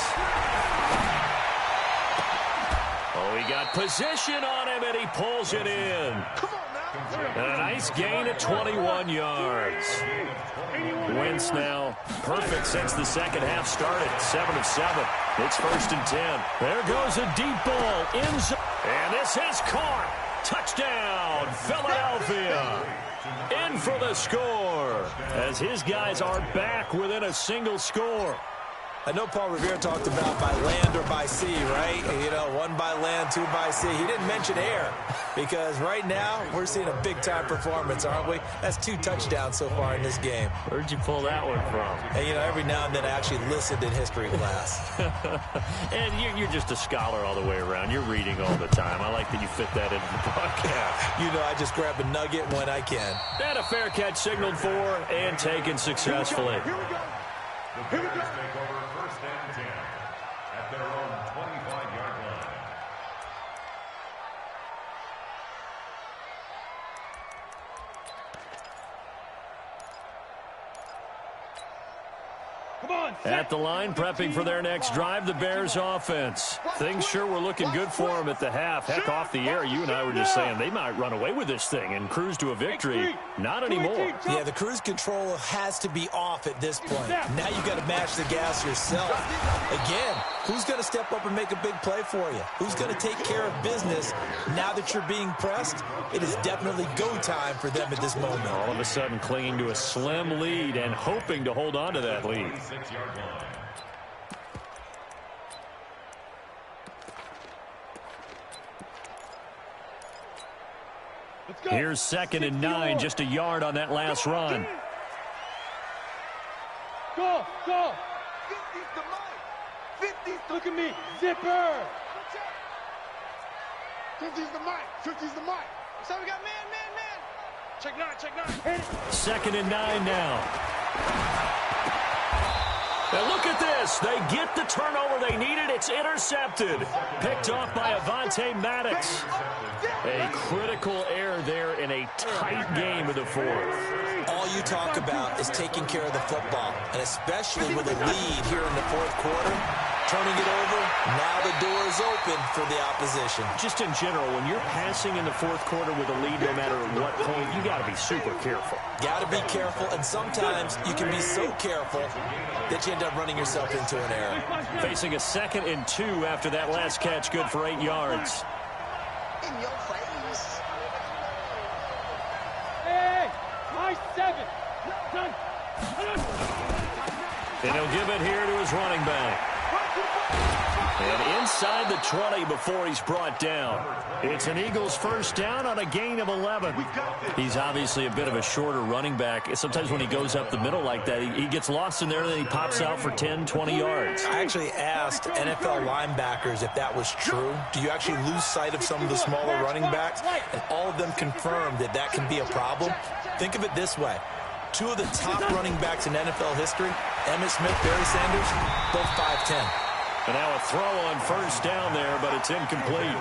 Oh, he got position on him, and he pulls it in. And a nice gain of 21 yards. Wentz now perfect since the second half started. 7 of 7. It's 1st and 10. There goes a deep ball. In zone. And this is caught. Touchdown, Philadelphia. In for the score as his guys are back within a single score. I know Paul Revere talked about by land or by sea, right? You know, 1 by land, 2 by sea. He didn't mention air because right now we're seeing a big-time performance, aren't we? That's 2 touchdowns so far in this game. Where'd you pull that one from? And, you know, every now and then I actually listened in history class. And you're just a scholar all the way around. You're reading all the time. I like that you fit that into the broadcast. You know, I just grab a nugget when I can. And a fair catch signaled for and taken successfully. Here we go. The Bears take over 1st and 10 at their own 25-yard line. At the line, prepping for their next drive, the Bears offense. Things sure were looking good for them at the half. Heck, off the air, you and I were just saying they might run away with this thing and cruise to a victory. Not anymore. Yeah, the cruise control has to be off at this point. Now you've got to mash the gas yourself. Again, who's going to step up and make a big play for you? Who's going to take care of business now that you're being pressed? It is definitely go time for them at this moment. All of a sudden clinging to a slim lead and hoping to hold on to that lead. Here's 2nd and 9, just a yard on that last run. Go, go. 50's the mic. 50's the Look at me, zipper. 50's the mic. 50's the mic. So we got man. Check 9, check 9. 2nd and 9 now. And look at this. They get the turnover they needed. It's intercepted. Picked off by Avonte Maddox. A critical error there in a tight game of the fourth. All you talk about is taking care of the football, and especially with a lead here in the fourth quarter, turning it over, now the door is open for the opposition. Just in general, when you're passing in the fourth quarter with a lead, no matter what point, you got to be super careful. Got to be careful, and sometimes you can be so careful that you end up running yourself into an error. Facing a 2nd and 2 after that last catch, good for 8 yards. In your face. Hey, my 7. Done. And he'll give it here to his running back. And inside the 20 before he's brought down. It's an Eagles first down on a gain of 11. He's obviously a bit of a shorter running back. Sometimes when he goes up the middle like that, he gets lost in there and then he pops out for 10, 20 yards. I actually asked NFL linebackers if that was true. Do you actually lose sight of some of the smaller running backs? And all of them confirmed that that can be a problem. Think of it this way. 2 of the top running backs in NFL history, Emmitt Smith, Barry Sanders, both 5'10". And now a throw on first down there, but it's incomplete.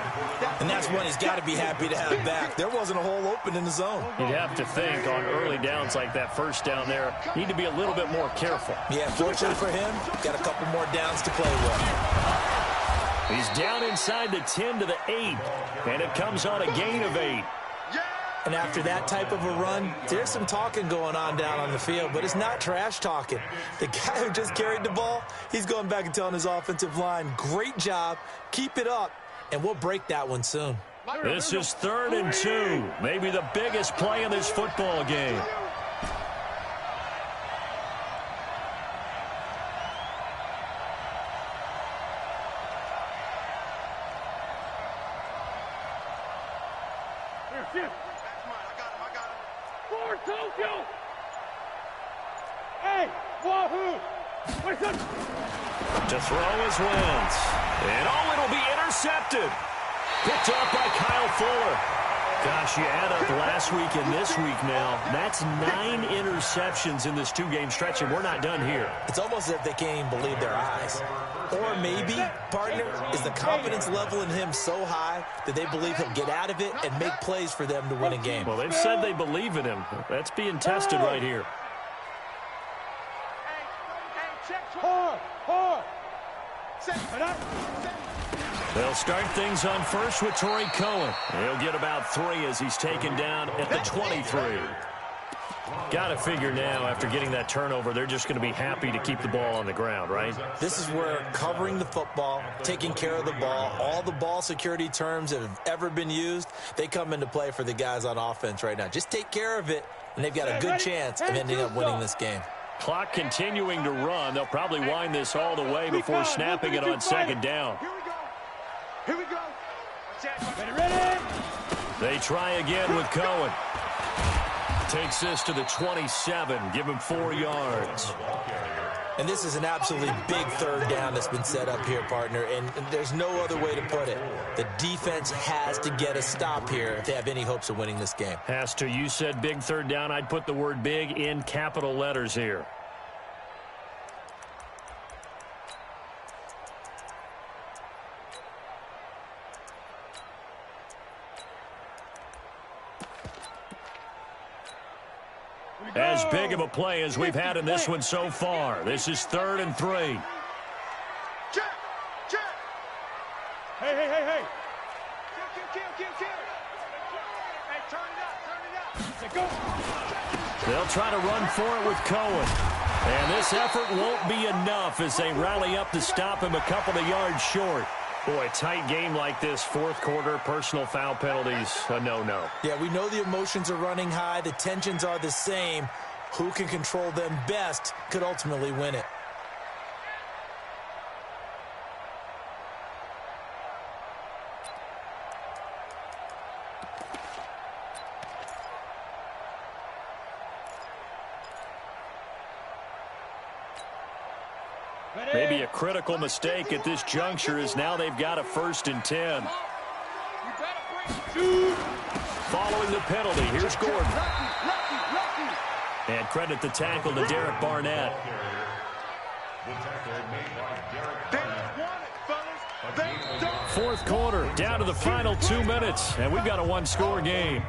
And that's one he's got to be happy to have back. There wasn't a hole open in the zone. You'd have to think on early downs like that first down there, need to be a little bit more careful. Yeah, fortunately for him, got a couple more downs to play with. He's down inside the 10 to the 8, and it comes on a gain of 8. And after that type of a run, there's some talking going on down on the field, but it's not trash talking. The guy who just carried the ball, he's going back and telling his offensive line, great job, keep it up, and we'll break that one soon. This is 3rd and 2, maybe the biggest play in this football game. Hey, wahoo! To throw his wins. And it'll be intercepted. Picked off by Kyle Fuller. Gosh, you add up last week and this week now. That's 9 interceptions in this 2-game stretch, and we're not done here. It's almost as if they can't even believe their eyes. Or maybe, partner, is the confidence level in him so high that they believe he'll get out of it and make plays for them to win a game. Well, they've said they believe in him. That's being tested right here. They'll start things on first with Torrey Cohen. He'll get about 3 as he's taken down at the 23. Got to figure now, after getting that turnover, they're just going to be happy to keep the ball on the ground, right? This is where covering the football, taking care of the ball, all the ball security terms that have ever been used, they come into play for the guys on offense right now. Just take care of it, and they've got a good chance of ending up winning this game. Clock continuing to run. They'll probably wind this all the way before snapping it on 2nd down. Here we go. Ready? They try again with Cohen. Takes this to the 27. Give him 4 yards. And this is an absolutely big 3rd down that's been set up here, partner, and there's no other way to put it. The defense has to get a stop here if they have any hopes of winning this game. Has to. You said big 3rd down. I'd put the word big in capital letters here. Here we As big of a play as we've had in this one so far. This is 3rd and 3. Check. Hey. Kill. Hey, turn it up. They'll try to run for it with Cohen. And this effort won't be enough as they rally up to stop him a couple of yards short. Boy, a tight game like this, 4th quarter, personal foul penalties, a no-no. Yeah, we know the emotions are running high. The tensions are the same. Who can control them best could ultimately win it. Maybe a critical mistake at this juncture is now they've got a 1st and 10. Following the penalty, here's Gordon. And credit the tackle to Derek Barnett. Fourth quarter, down to the final 2 minutes, and we've got a 1-score game.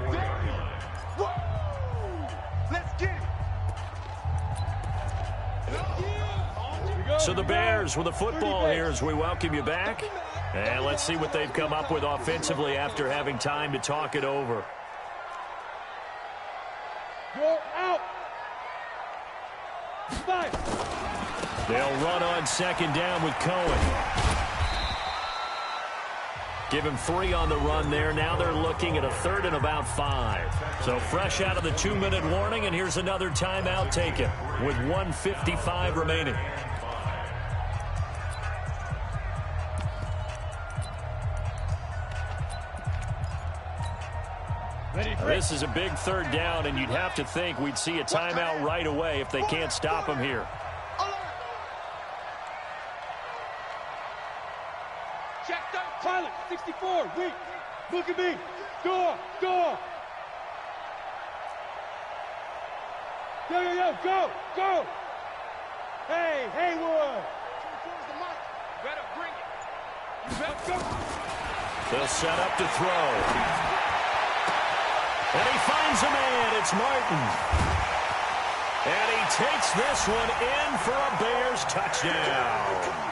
So the Bears with the football here as we welcome you back. And let's see what they've come up with offensively after having time to talk it over. Go out. They'll run on 2nd down with Cohen. Give him 3 on the run there. Now they're looking at a 3rd and about 5. So fresh out of the 2-minute warning, and here's another timeout taken with 1:55 remaining. This is a big 3rd down, and you'd have to think we'd see a timeout right away if they can't stop him here. Check that. Pilot, 64, weak. Look at me. Go. Yo, go. Hey, Haywood. Better bring it. You better go. They'll set up to throw. And he finds a man. It's Martin. And he takes this one in for a Bears touchdown.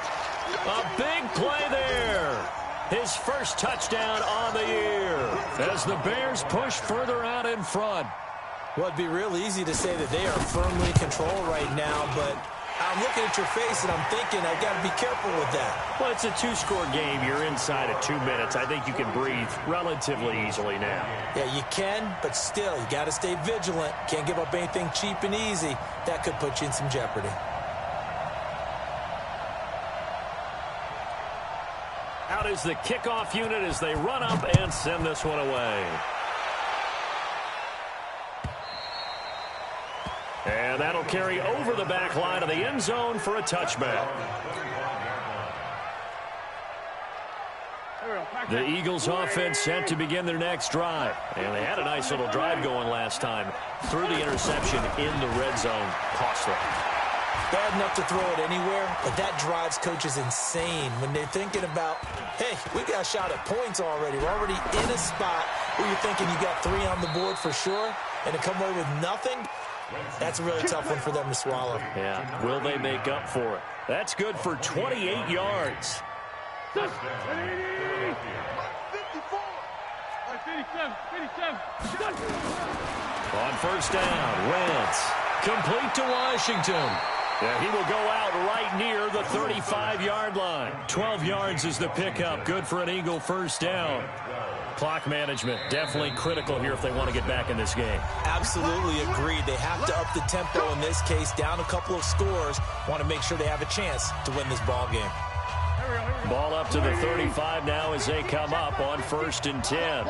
A big play there. His first touchdown on the year as the Bears push further out in front. Well, it'd be real easy to say that they are firmly in control right now, but I'm looking at your face and I'm thinking I've got to be careful with that. Well, it's a 2-score game. You're inside of 2 minutes. I think you can breathe relatively easily now. Yeah, you can, but still, you got to stay vigilant. Can't give up anything cheap and easy. That could put you in some jeopardy. Out is the kickoff unit as they run up and send this one away. And that'll carry over the back line of the end zone for a touchback. The Eagles offense set to begin their next drive. And they had a nice little drive going last time. Threw the interception in the red zone. Costly. Bad enough to throw it anywhere, but that drives coaches insane when they're thinking about, hey, we got a shot at points already. We're already in a spot where you're thinking you got 3 on the board for sure, and to come away with nothing, that's a really tough one for them to swallow. Yeah, will they make up for it? That's good for 28 yards. 57. On first down, Wentz. Complete to Washington. Yeah, he will go out right near the 35-yard line. 12 yards is the pickup. Good for an Eagle first down. Clock management definitely critical here if they want to get back in this game. Absolutely agreed. They have to up the tempo in this case, down a couple of scores. Want to make sure they have a chance to win this ball game. Ball up to the 35 now as they come up on first and 10.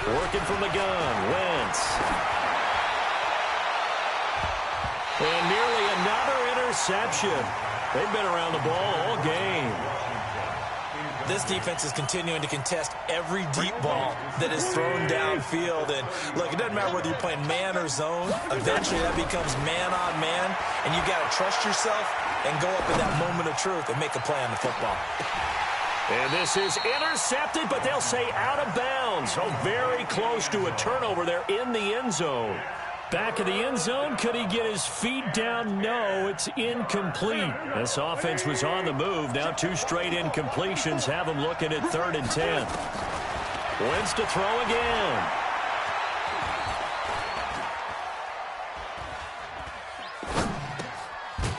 Working from the gun, Wentz. And nearly another interception. They've been around the ball all game. This defense is continuing to contest every deep ball that is thrown downfield. And, look, it doesn't matter whether you're playing man or zone. Eventually that becomes man on man, and you got to trust yourself and go up in that moment of truth and make a play on the football. And this is intercepted, but they'll say out of bounds. Oh, very close to a turnover there in the end zone. Back of the end zone, could he get his feet down? No, it's incomplete. This offense was on the move. Now 2 straight incompletions have them looking at 3rd and 10. Wentz to throw again.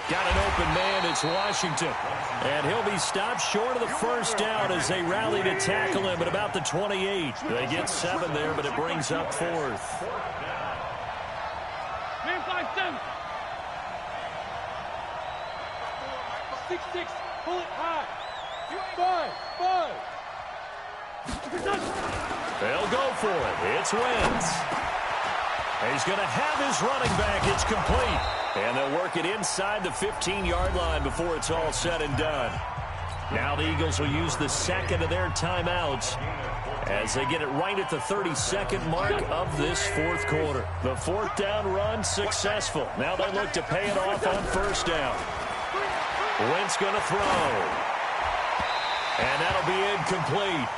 Got an open man, it's Washington. And he'll be stopped short of the first down as they rally to tackle him at about the 28. They get 7 there, but it brings up 4th. Man 5-7. 6-6. Pull it high. 5-5. They'll go for it. It's Wentz. He's going to have his running back. It's complete. And they'll work it inside the 15-yard line before it's all said and done. Now the Eagles will use the second of their timeouts as they get it right at the 32nd mark of this 4th quarter. The 4th down run successful. Now they look to pay it off on 1st down. Wentz going to throw. And that'll be incomplete.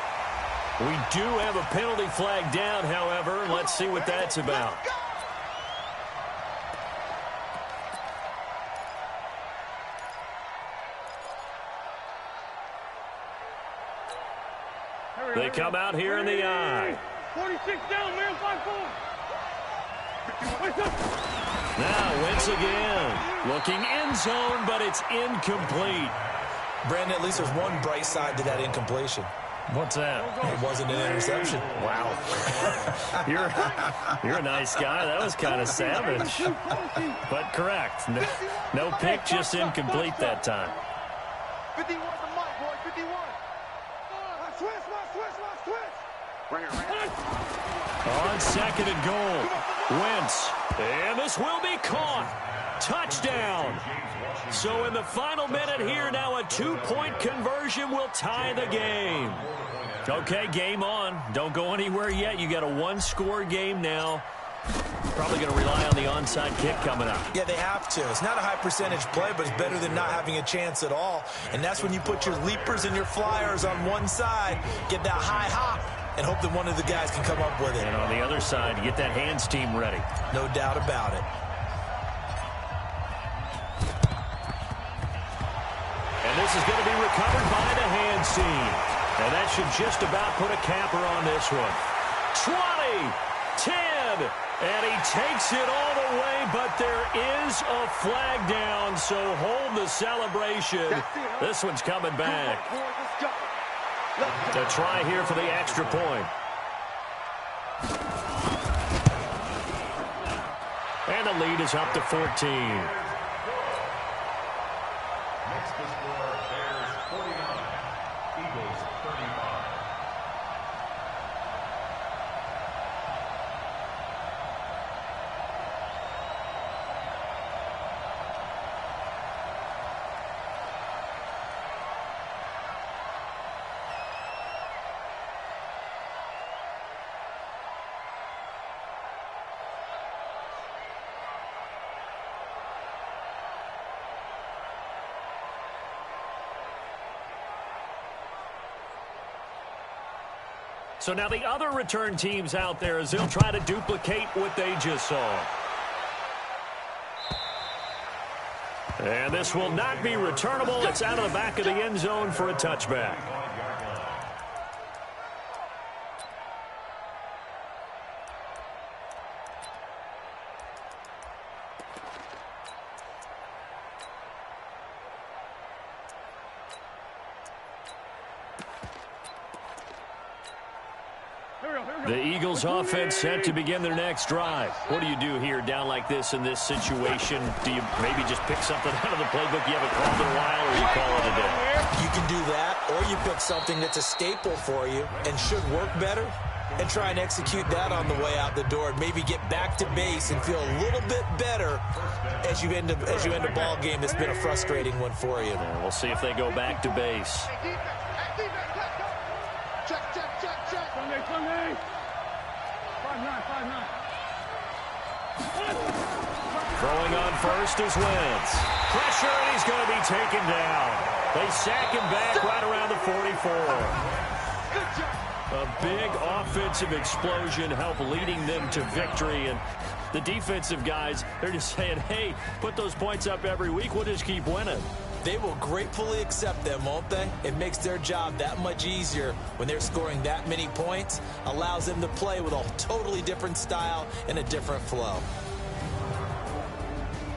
We do have a penalty flag down, however. Let's see what that's about. They come out here in the eye. 46 down, man, 5-4. Now Wentz again. Looking end zone, but it's incomplete. Brandon, at least there's one bright side to that incompletion. What's that? It wasn't an interception. Wow. You're a nice guy. That was kind of savage. But correct. No pick, just incomplete that time. 51 to Mike, boy, 51. Switch. On 2nd and goal, Wentz. And this will be caught. Touchdown. So in the final minute here, now a 2-point conversion will tie the game. Okay, game on. Don't go anywhere yet. You got a 1-score game now. Probably going to rely on the onside kick coming up. Yeah, they have to. It's not a high percentage play, but it's better than not having a chance at all. And that's when you put your leapers and your flyers on one side, get that high hop, and hope that one of the guys can come up with it. And on the other side, get that hands team ready. No doubt about it. And this is going to be recovered by the hands team. And that should just about put a capper on this one. 20, 10, and he takes it all the way, but there is a flag down, so hold the celebration. This one's coming back. To try here for the extra point. And the lead is up to 14. Next to score, Bears 49, Eagles 35. So now the other return teams out there as they'll try to duplicate what they just saw. And this will not be returnable. It's out of the back of the end zone for a touchback. The Eagles offense set to begin their next drive. What do you do here down like this in this situation? Do you maybe just pick something out of the playbook you haven't called in a while, or you call it a day? You can do that, or you pick something that's a staple for you and should work better and try and execute that on the way out the door and maybe get back to base and feel a little bit better as you end a ball game that's been a frustrating one for you. And we'll see if they go back to base. Sunday. 5-9. Throwing on first is Wentz. Pressure, and he's going to be taken down. They sack him back right around the 44. Good job. A big offensive explosion helped leading them to victory. And the defensive guys, they're just saying, hey, put those points up every week. We'll just keep winning. They will gratefully accept them, won't they? It makes their job that much easier when they're scoring that many points. Allows them to play with a totally different style and a different flow.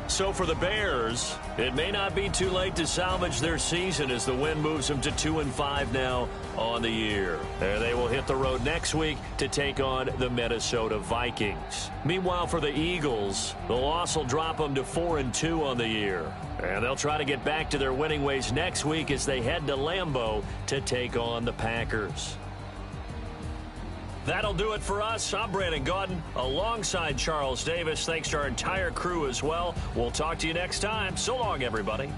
So for the Bears, it may not be too late to salvage their season as the win moves them to 2-5 now on the year. And they will hit the road next week to take on the Minnesota Vikings. Meanwhile, for the Eagles, the loss will drop them to 4-2 on the year. And they'll try to get back to their winning ways next week as they head to Lambeau to take on the Packers. That'll do it for us. I'm Brandon Gaudin alongside Charles Davis. Thanks to our entire crew as well. We'll talk to you next time. So long, everybody.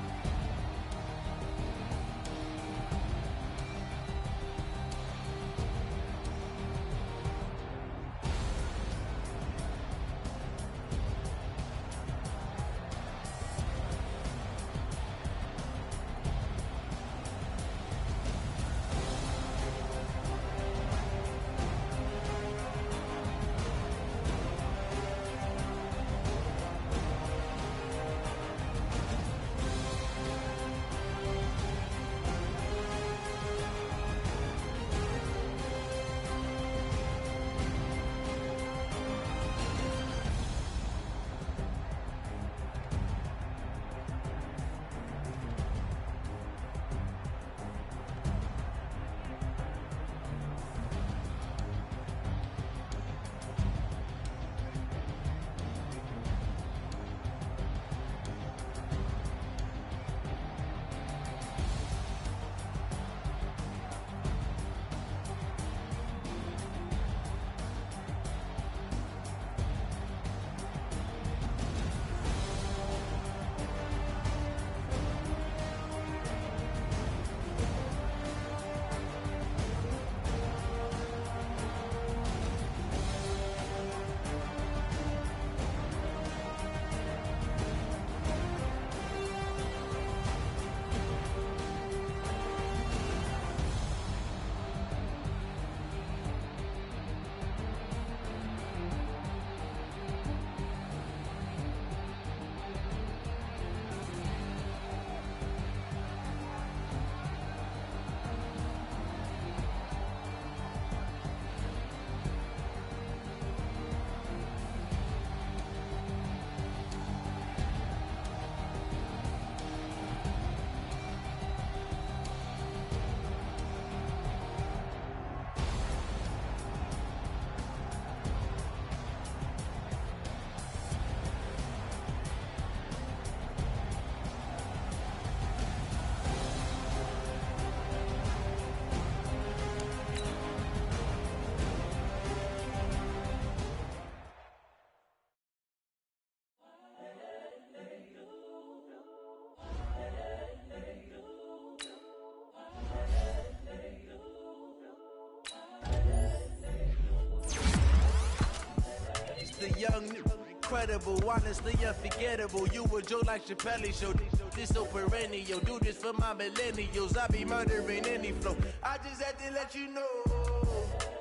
The young, incredible, honestly unforgettable. You a joke like Chappelle Show. This so perennial. Do this for my millennials. I be murdering any flow. I just had to let you know.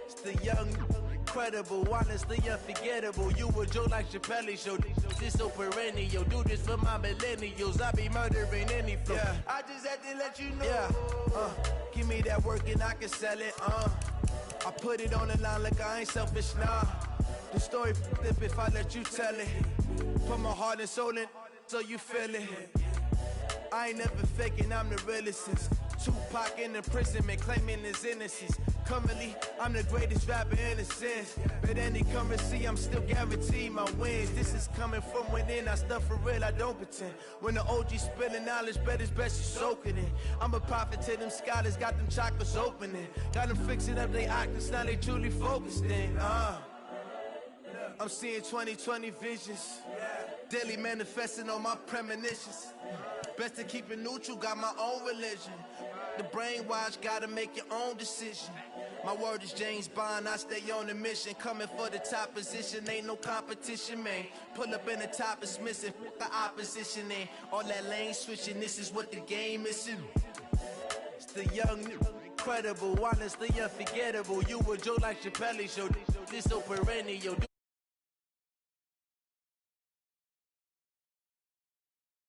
It's the young, incredible, honestly unforgettable. You a joke like Chappelle Show. This so perennial. Do this for my millennials. I be murdering any flow. Yeah. I just had to let you know. Yeah. Give me that work and I can sell it. I put it on the line like I ain't selfish, nah. The story flip if I let you tell it. Put my heart and soul in so you feel it. I ain't never faking, I'm the realest since Tupac in imprisonment, claiming his innocence. Currently, I'm the greatest rapper in a sense. But any currency, I'm still guaranteed my wins. This is coming from within, I stuff for real, I don't pretend. When the OG spilling knowledge, bet it's best you soak it in. I'm a prophet to them scholars, got them chakras opening. Got them fixing up they octaves, now they truly focused in. I'm seeing 2020 visions. Daily manifesting on my premonitions. Best to keep it neutral, got my own religion. The brainwash, gotta make your own decision. My word is James Bond, I stay on a mission. Coming for the top position, ain't no competition, man. Pull up in the top, it's missing, the opposition, and all that lane switching, this is what the game is. It's the young, incredible, honestly unforgettable. You were Joe like Chappelle show, this so perennial.